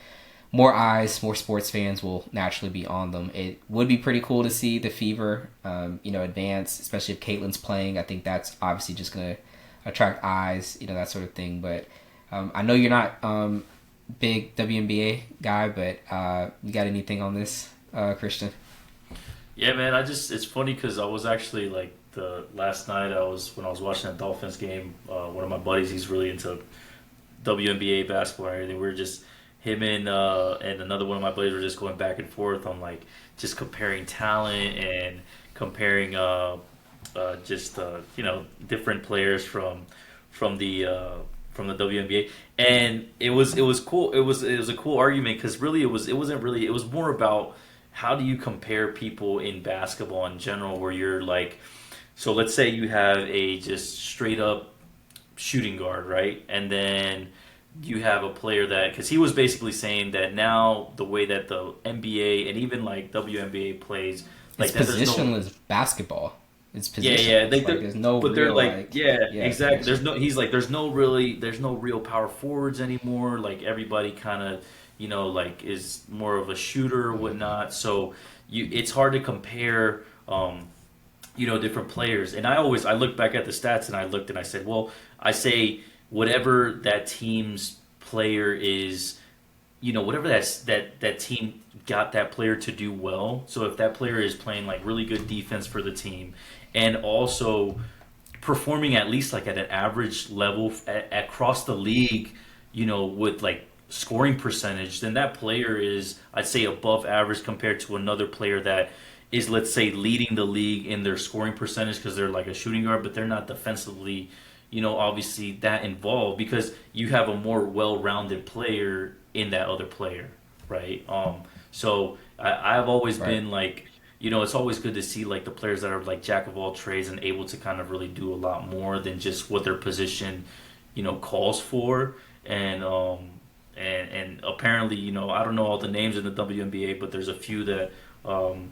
more eyes, more sports fans will naturally be on them. It would be pretty cool to see the Fever, advance, especially if Caitlin's playing. I think that's obviously just going to attract eyes, that sort of thing. But I know you're not big WNBA guy, but you got anything on this, Christian? Yeah, man. It's funny because I was actually last night when I was watching that Dolphins game. One of my buddies, he's really into WNBA basketball and everything. We were just him and another one of my buddies were just going back and forth on just comparing talent and comparing different players from the WNBA, and it was cool. It was a cool argument because really it was more about how do you compare people in basketball in general, where you're so let's say you have a just straight up shooting guard, right? And then you have a player because he was basically saying that now the way that the NBA and even WNBA plays, it's positionless basketball. It's position. Yeah. There's no. But they're exactly. There's no real power forwards anymore. Everybody kind of is more of a shooter or whatnot. So it's hard to compare different players. And I look back at the stats and I said, well, I say whatever that team's player is, whatever that team got that player to do well. So if that player is playing really good defense for the team and also performing at least at an average level across the league, with scoring percentage, then that player is, I'd say, above average compared to another player that is, let's say, leading the league in their scoring percentage because they're like a shooting guard, but they're not defensively, obviously that involved because you have a more well-rounded player in that other player, right? So I've always Right. been like, it's always good to see like the players that are like jack of all trades and able to kind of really do a lot more than just what their position, calls for. And apparently, I don't know all the names in the WNBA, but there's a few um,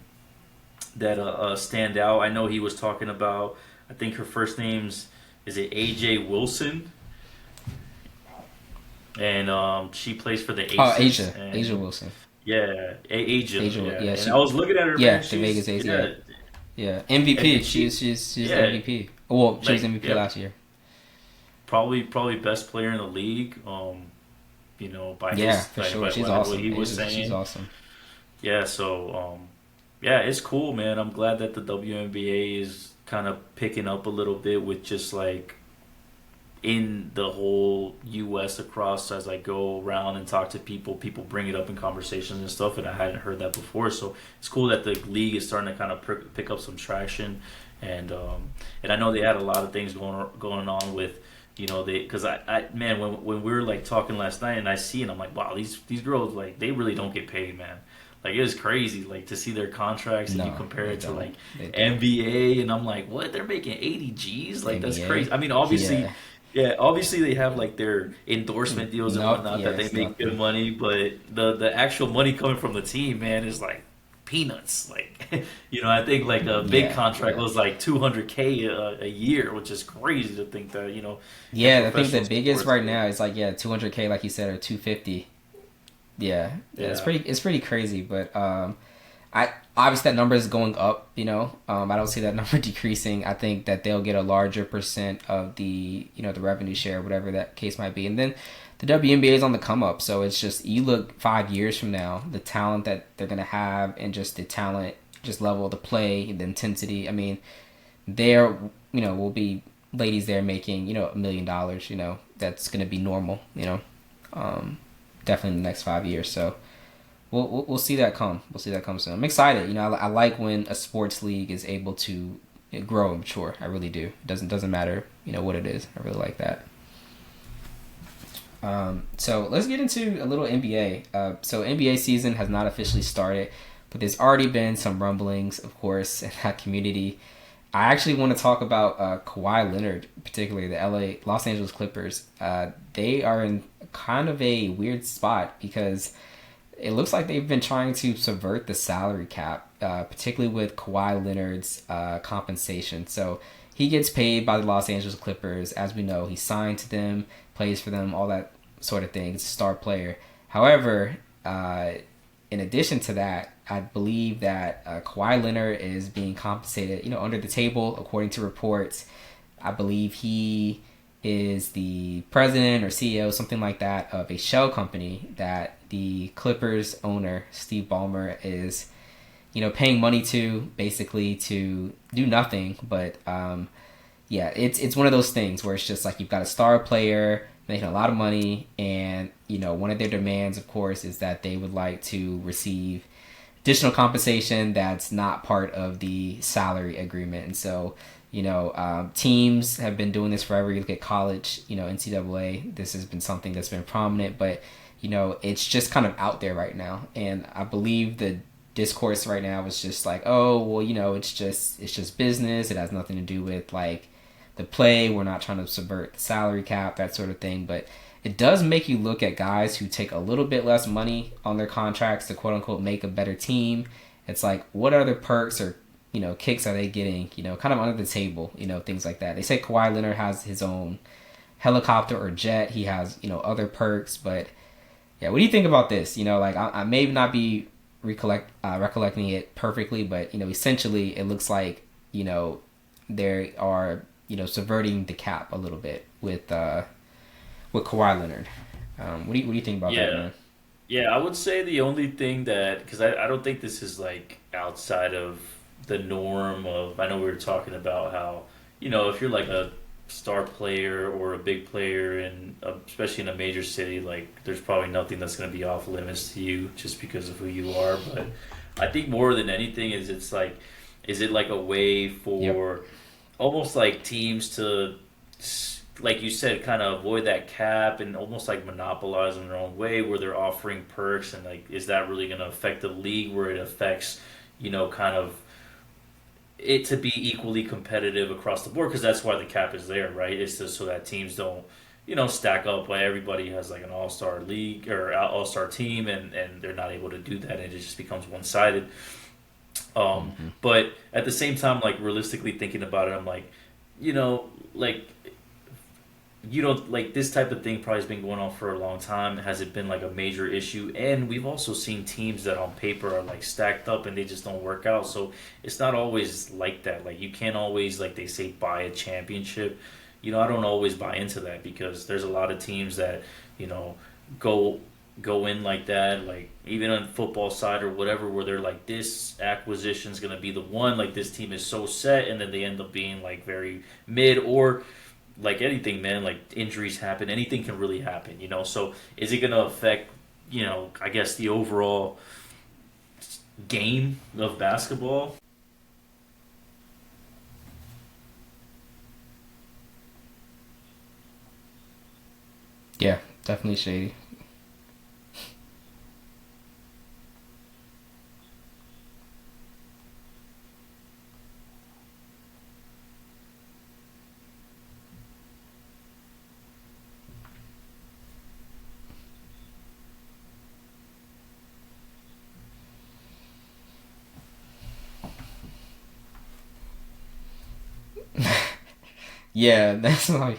that stand out. I know he was talking about. I think her first name's is it AJ Wilson, and she plays for the Oh, Aces. Asia And Wilson. yeah, Asia, Asia, yeah. yeah, And I was looking at her, yeah, man. the Vegas She's A's, yeah, yeah, yeah, and MVP. she She's the yeah, MVP. Well, she was like MVP yeah, last year. probably best player in the league. By Yeah, his for sure. by She's what awesome. he was She's saying. awesome. Yeah, so yeah, it's cool, man. I'm glad that the WNBA is kind of picking up a little bit with just like in the whole U.S. across as I go around and talk to people. People bring it up in conversations and stuff, and I hadn't heard that before. So it's cool that the league is starting to kind of pick up some traction, and I know they had a lot of things going on with. They because I man when we were like talking last night and I see it I'm like wow these girls like they really don't get paid, man. Like it was crazy, like to see their contracts and you No, compare they it to don't. like They don't. NBA, and I'm like, what? They're making 80 G's? Like that's crazy. NBA. I mean, obviously, Yeah. yeah, obviously they have like their endorsement deals and No. whatnot Yeah. that they It's make good nothing. money, but the actual money coming from the team, man, is like peanuts. Like, I think like a big Yeah. contract Yeah. was like 200K a year, which is crazy to think that in Yeah. I think the professional biggest sports. right now is like 200K, like you said, or 250. Yeah. Yeah. It's Yeah, pretty crazy, but I obviously that number is going up. I don't see that number decreasing. I think that they'll get a larger percent of the the revenue share, whatever that case might be, and then the WNBA is on the come up. So it's just you look 5 years from now, the talent that they're gonna have, and just the talent, just level of the play, the intensity. I mean, there will be ladies there making $1 million. That's gonna be normal. Um, Definitely in the next 5 years. So we'll see that come. We'll see that come soon. I'm excited. I like when a sports league is able to grow and mature. I really do. It doesn't matter what it is. I really like that. So let's get into a little NBA. So NBA season has not officially started, but there's already been some rumblings, of course, in that community. I actually want to talk about Kawhi Leonard, particularly the Los Angeles Clippers. They are in kind of a weird spot because it looks like they've been trying to subvert the salary cap, particularly with Kawhi Leonard's compensation. So he gets paid by the Los Angeles Clippers. As we know, he signed to them, plays for them, all that sort of thing. He's a star player. However, in addition to that, I believe that Kawhi Leonard is being compensated, under the table, according to reports. I believe he is the president or CEO, something like that, of a shell company that the Clippers owner, Steve Ballmer, is, paying money to, basically to do nothing. But yeah, it's one of those things where it's just like you've got a star player making a lot of money, and one of their demands, of course, is that they would like to receive additional compensation that's not part of the salary agreement. And so, teams have been doing this forever. You look at college, NCAA, this has been something that's been prominent, but, it's just kind of out there right now. And I believe the discourse right now is just like, oh, well, it's just business. It has nothing to do with like the play. We're not trying to subvert the salary cap, that sort of thing. But it does make you look at guys who take a little bit less money on their contracts to quote unquote make a better team. It's like, what other perks or kicks are they getting? Kind of under the table. Things like that. They say Kawhi Leonard has his own helicopter or jet. He has other perks. But yeah, what do you think about this? Like I may not be recollecting it perfectly, but essentially it looks like they are subverting the cap a little bit with Kawhi Leonard. What do you think about that, yeah. man? Yeah, I would say the only thing that, because I don't think this is like outside of the norm of, I know we were talking about how, if you're like a star player or a big player, especially in a major city, like there's probably nothing that's going to be off limits to you just because of who you are. But I think more than anything is it's like, is it like a way Yep. for almost like teams to, like you said, kind of avoid that cap and almost like monopolize in their own way where they're offering perks, and like is that really going to affect the league where it affects, kind of it to be equally competitive across the board, because that's why the cap is there, right? It's just so that teams don't, stack up where everybody has like an all star league or all star team, and they're not able to do that, and it just becomes one sided. Hmm. But at the same time, like realistically thinking about it, I'm like, like like this type of thing probably has been going on for a long time. Has it been like a major issue? And we've also seen teams that on paper are like stacked up and they just don't work out. So it's not always like that. Like you can't always, like they say, buy a championship. I don't always buy into that because there's a lot of teams that you know go go in like that, like even on football side or whatever, where they're like this acquisition is gonna be the one, like this team is so set, and then they end up being like very mid, or like anything, man, like injuries happen, anything can really happen. So is it gonna affect, I guess the overall game of basketball? Yeah, definitely shady. Yeah, that's like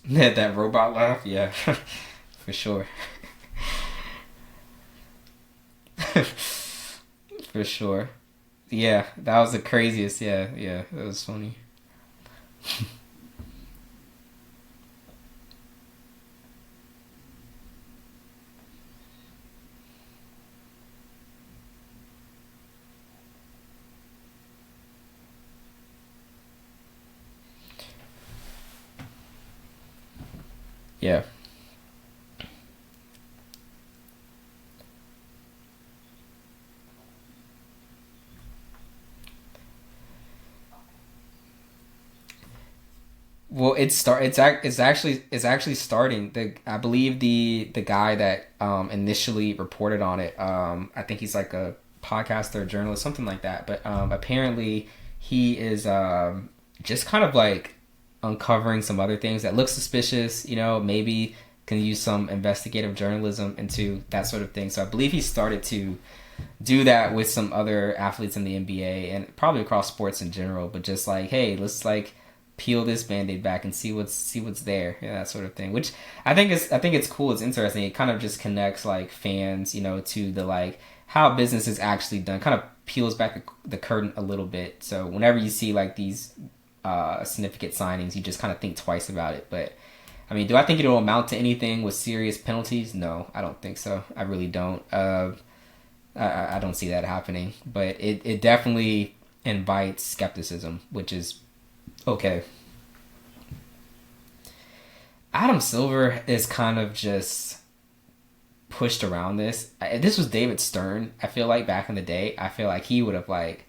that robot laugh. Yeah, for sure, for sure. Yeah, that was the craziest. Yeah, yeah, that was funny. Yeah. Well, it's actually starting. I believe the guy that initially reported on it. I think he's like a podcaster, journalist, something like that. But apparently he is just kind of like uncovering some other things that look suspicious. Maybe can use some investigative journalism into that sort of thing. So I believe he started to do that with some other athletes in the NBA and probably across sports in general. But just like, hey, let's like peel this band-aid back and see what's there, that sort of thing, which I think it's cool. It's interesting. It kind of just connects like fans, to the like how business is actually done, kind of peels back the curtain a little bit. So whenever you see like these significant signings, you just kind of think twice about it. But I mean, do I think it'll amount to anything with serious penalties? No, I don't think so. I really don't. I don't see that happening, but it definitely invites skepticism, which is okay. Adam Silver is kind of just pushed around this. This was David Stern. I feel like back in the day, I feel like he would have like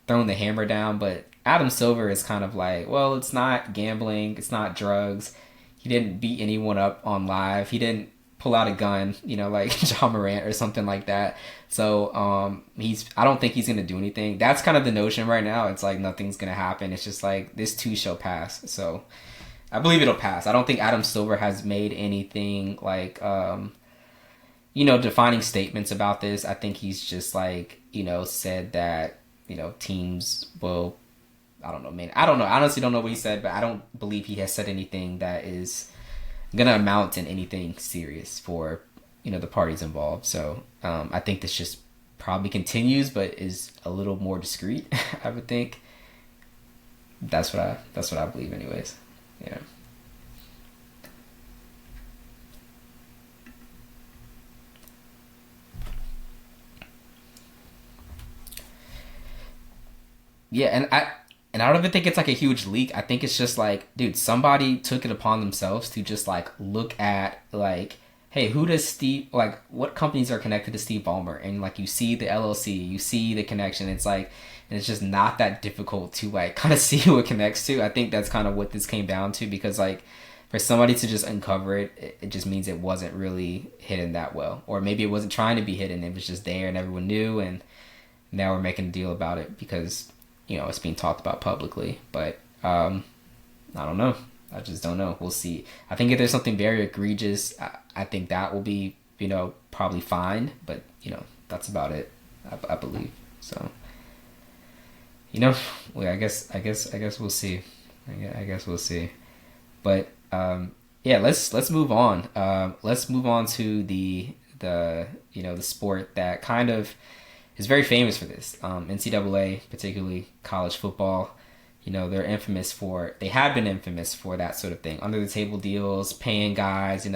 thrown the hammer down, but Adam Silver is kind of like, well, it's not gambling, it's not drugs. He didn't beat anyone up on live. He didn't pull out a gun, like John Morant or something like that. So I don't think he's gonna do anything. That's kind of the notion right now. It's like nothing's gonna happen. It's just like this too shall pass. So I believe it'll pass. I don't think Adam Silver has made anything like defining statements about this. I think he's just like, said that, teams will, I don't know, man. I don't know. I honestly don't know what he said, but I don't believe he has said anything that is gonna amount in anything serious for, the parties involved. So I think this just probably continues, but is a little more discreet, I would think. That's what I believe, anyways. Yeah. Yeah, and I don't even think it's like a huge leak. I think it's just like, dude, somebody took it upon themselves to just like look at like, hey, who does Steve like? What companies are connected to Steve Ballmer? And like, you see the LLC, you see the connection. It's like, and it's just not that difficult to like kind of see who it connects to. I think that's kind of what this came down to, because like, for somebody to just uncover it, it just means it wasn't really hidden that well, or maybe it wasn't trying to be hidden. It was just there and everyone knew, and now we're making a deal about it because it's being talked about publicly. But I don't know. I just don't know. We'll see. I think if there's something very egregious, I think that will be probably fine. But that's about it. I believe so. Well, I guess we'll see. I guess we'll see. But yeah, let's move on. Let's move on to the sport that kind of is very famous for this. NCAA, particularly college football. They have been infamous for that sort of thing. Under the table deals, paying guys,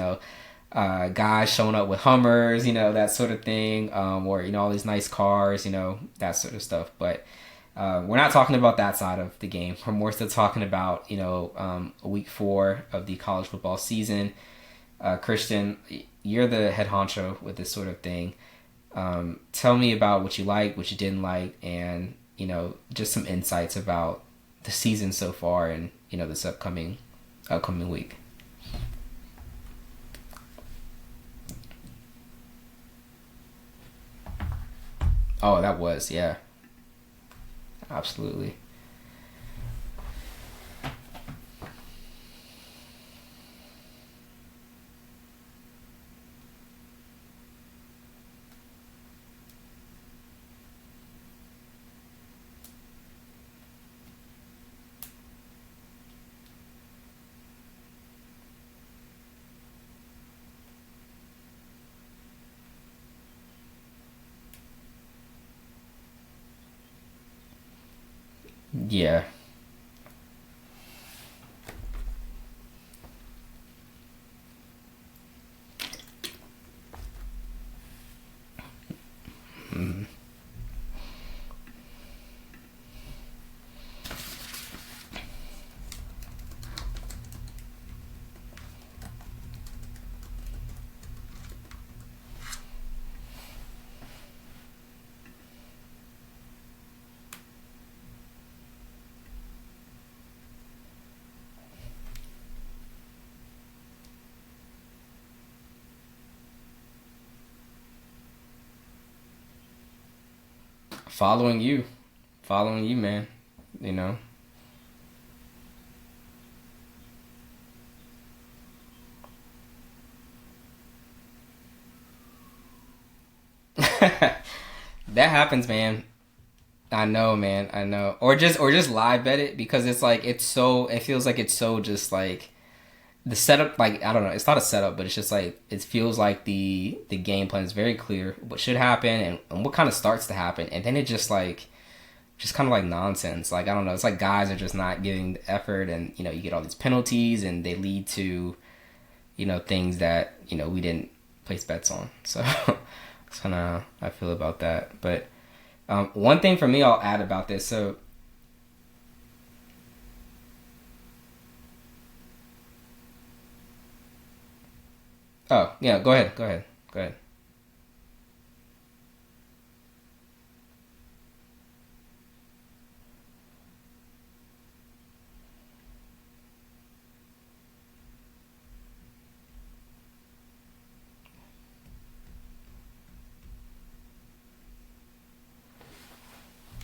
guys showing up with Hummers, that sort of thing, or, all these nice cars, that sort of stuff. But we're not talking about that side of the game. We're more so talking about, week 4 of the college football season. Christian, you're the head honcho with this sort of thing. Tell me about what you liked, what you didn't like, and, just some insights about the season so far and, this upcoming week. Oh, that was, yeah. Absolutely. Yeah. Mm. Following you. Following you, man. You know. That happens, man. I know, man. I know. Or just live bet it, because it's like it feels like it's so just like the setup, like I don't know, it's not a setup, but it's just like it feels like the game plan is very clear what should happen, and what kind of starts to happen, and then it just kind of like nonsense. Like I don't know, it's like guys are just not giving the effort, and you get all these penalties, and they lead to things that we didn't place bets on. So that's kind of how I feel about that. But one thing for me, I'll add about this. So oh yeah, go ahead.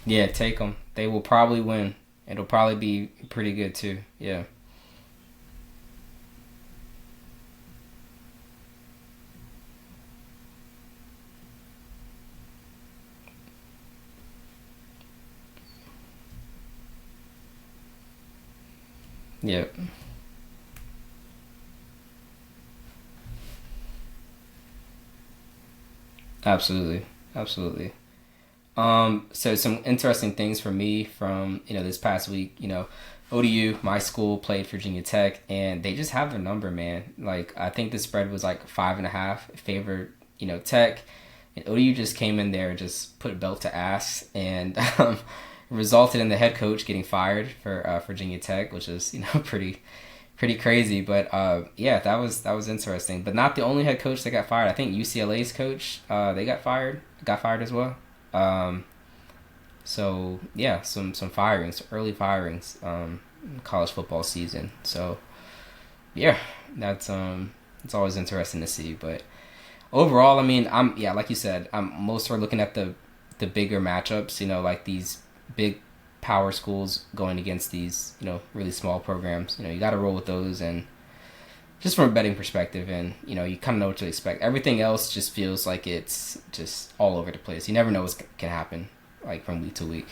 Yeah, take them. They will probably win. It'll probably be pretty good too. Yeah, yeah, absolutely, absolutely. So some interesting things for me from this past week. ODU, my school, played Virginia Tech, and they just have their number, man. Like I think the spread was like 5.5, favored Tech, and ODU just came in there and just put belt to ass, and resulted in the head coach getting fired for Virginia Tech, which is pretty crazy. But yeah, that was interesting. But not the only head coach that got fired. I think UCLA's coach they got fired as well. So yeah, some firings, early firings, college football season. So yeah, that's it's always interesting to see. But overall, I mean, like you said, I'm most are looking at the bigger matchups. Like these big power schools going against these really small programs. You got to roll with those, and just from a betting perspective, and you kind of know what to expect. Everything else just feels like it's just all over the place. You never know what can happen, like from week to week.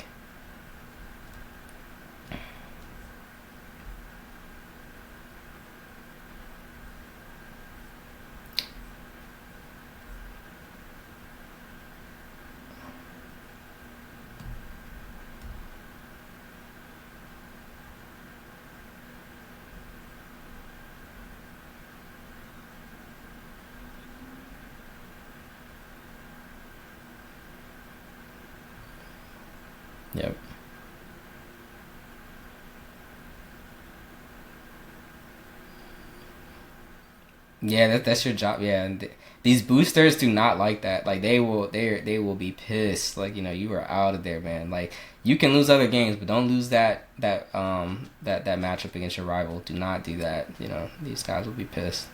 Yep. Yeah, that's your job. Yeah, and these boosters do not like that. Like they will be pissed. Like you are out of there, man. Like you can lose other games, but don't lose that matchup against your rival. Do not do that. These guys will be pissed.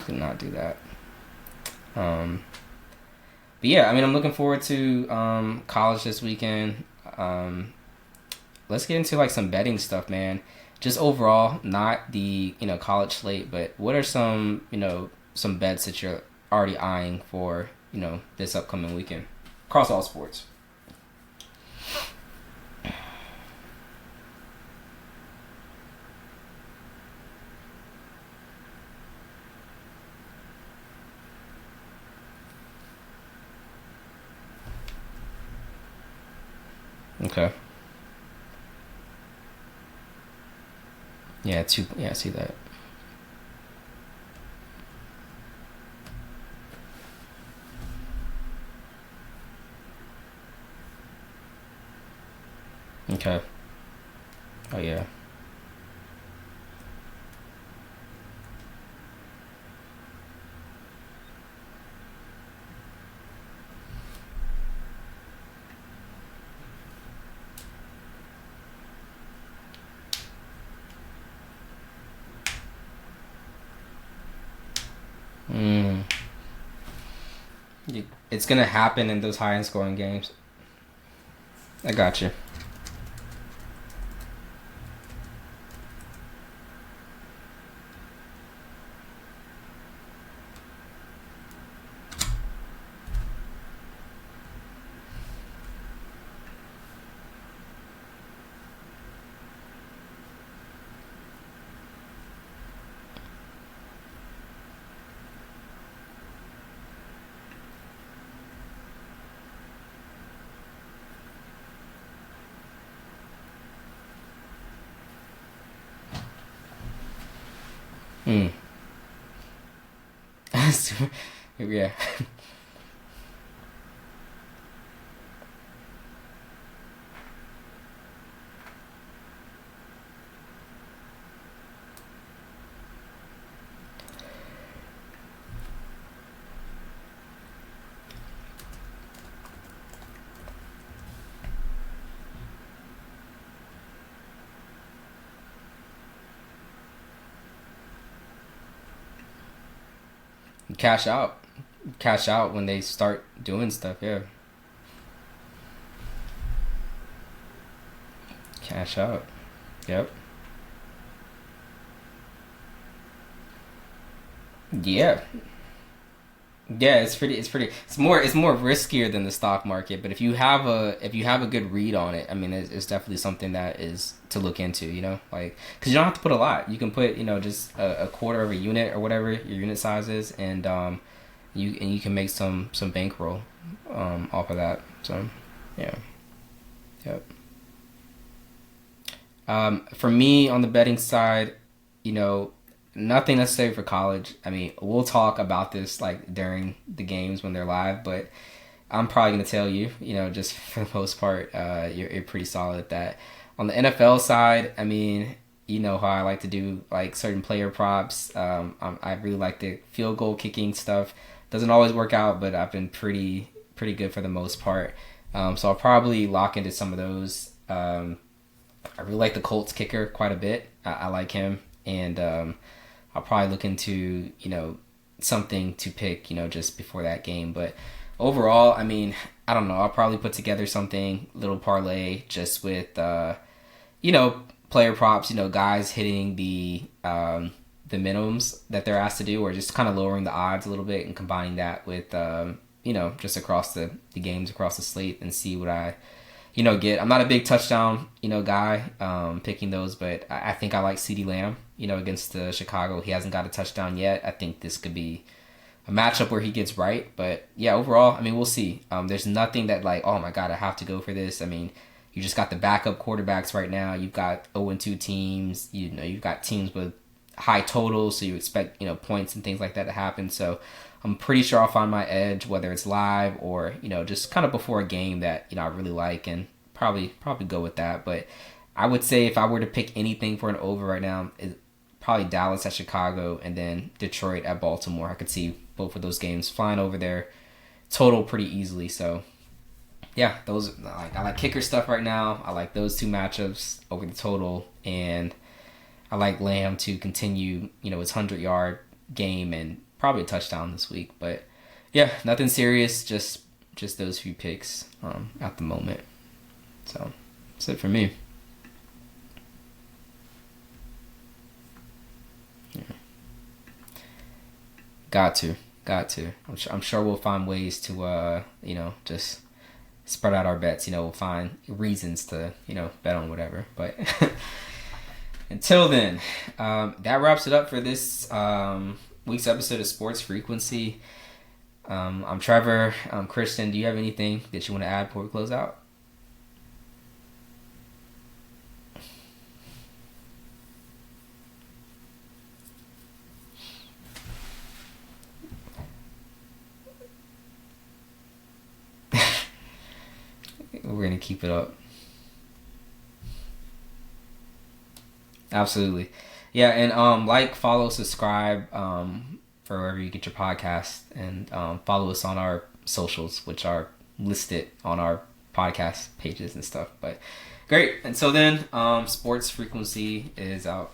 Do not do that. Um, but yeah, I mean, I'm looking forward to college this weekend. Um, let's get into like some betting stuff, man. Just overall, not the college slate, but what are some bets that you're already eyeing for this upcoming weekend across all sports? Okay. Yeah, two. Yeah, I see that. Okay. Oh yeah. Mm. It's gonna happen in those high end scoring games. I got you. Mm. Yeah. Cash out. Cash out when they start doing stuff. Yeah. Cash out. Yep. Yeah. Yeah, it's more riskier than the stock market, but if you have a good read on it, I mean it's definitely something that is to look into, like cuz you don't have to put a lot. You can put, just a quarter of a unit or whatever your unit size is, and You can make some bankroll off of that. So yeah, yep. For me on the betting side, you know, nothing necessary for college. I mean, we'll talk about this like during the games when they're live, but I'm probably gonna tell you, you know, just for the most part, you're pretty solid at that. On the NFL side, I mean, you know how I like to do like certain player props. I really like the field goal kicking stuff. Doesn't always work out, but I've been pretty good for the most part. So I'll probably lock into some of those. I really like the Colts kicker quite a bit. I like him, and I'll probably look into, you know, something to pick, you know, just before that game. But overall, I mean, I don't know. I'll probably put together something little parlay just with, you know, player props. You know, guys hitting the minimums that they're asked to do, or just kind of lowering the odds a little bit and combining that with, you know, just across the games across the slate and see what I, you know, get. I'm not a big touchdown, you know, guy picking those, but I think I like CeeDee Lamb, you know, against Chicago. He hasn't got a touchdown yet. I think this could be a matchup where he gets right. But yeah, overall, I mean, we'll see. There's nothing that like, oh my God, I have to go for this. I mean, you just got the backup quarterbacks right now. You've got 0-2 teams. You know, you've got teams with high totals, so you expect, you know, points and things like that to happen. So I'm pretty sure I'll find my edge, whether it's live or, you know, just kind of before a game that, you know, I really like, and probably go with that. But I would say if I were to pick anything for an over right now, it's probably Dallas at Chicago and then Detroit at Baltimore. I could see both of those games flying over there total pretty easily. So yeah, those I like kicker stuff right now. I like those two matchups over the total, and I like Lamb to continue, you know, his 100-yard game and probably a touchdown this week. But yeah, nothing serious, just those few picks at the moment. So that's it for me. Yeah. Got to. I'm sure we'll find ways to you know, just spread out our bets. You know, we'll find reasons to, you know, bet on whatever. But until then, that wraps it up for this week's episode of Sports Frequency. I'm Trevor. Christian, do you have anything that you want to add before we close out? We're going to keep it up. Absolutely. Yeah, and like, follow, subscribe for wherever you get your podcast, and follow us on our socials, which are listed on our podcast pages and stuff. But great. Until then, Sports Frequency is out.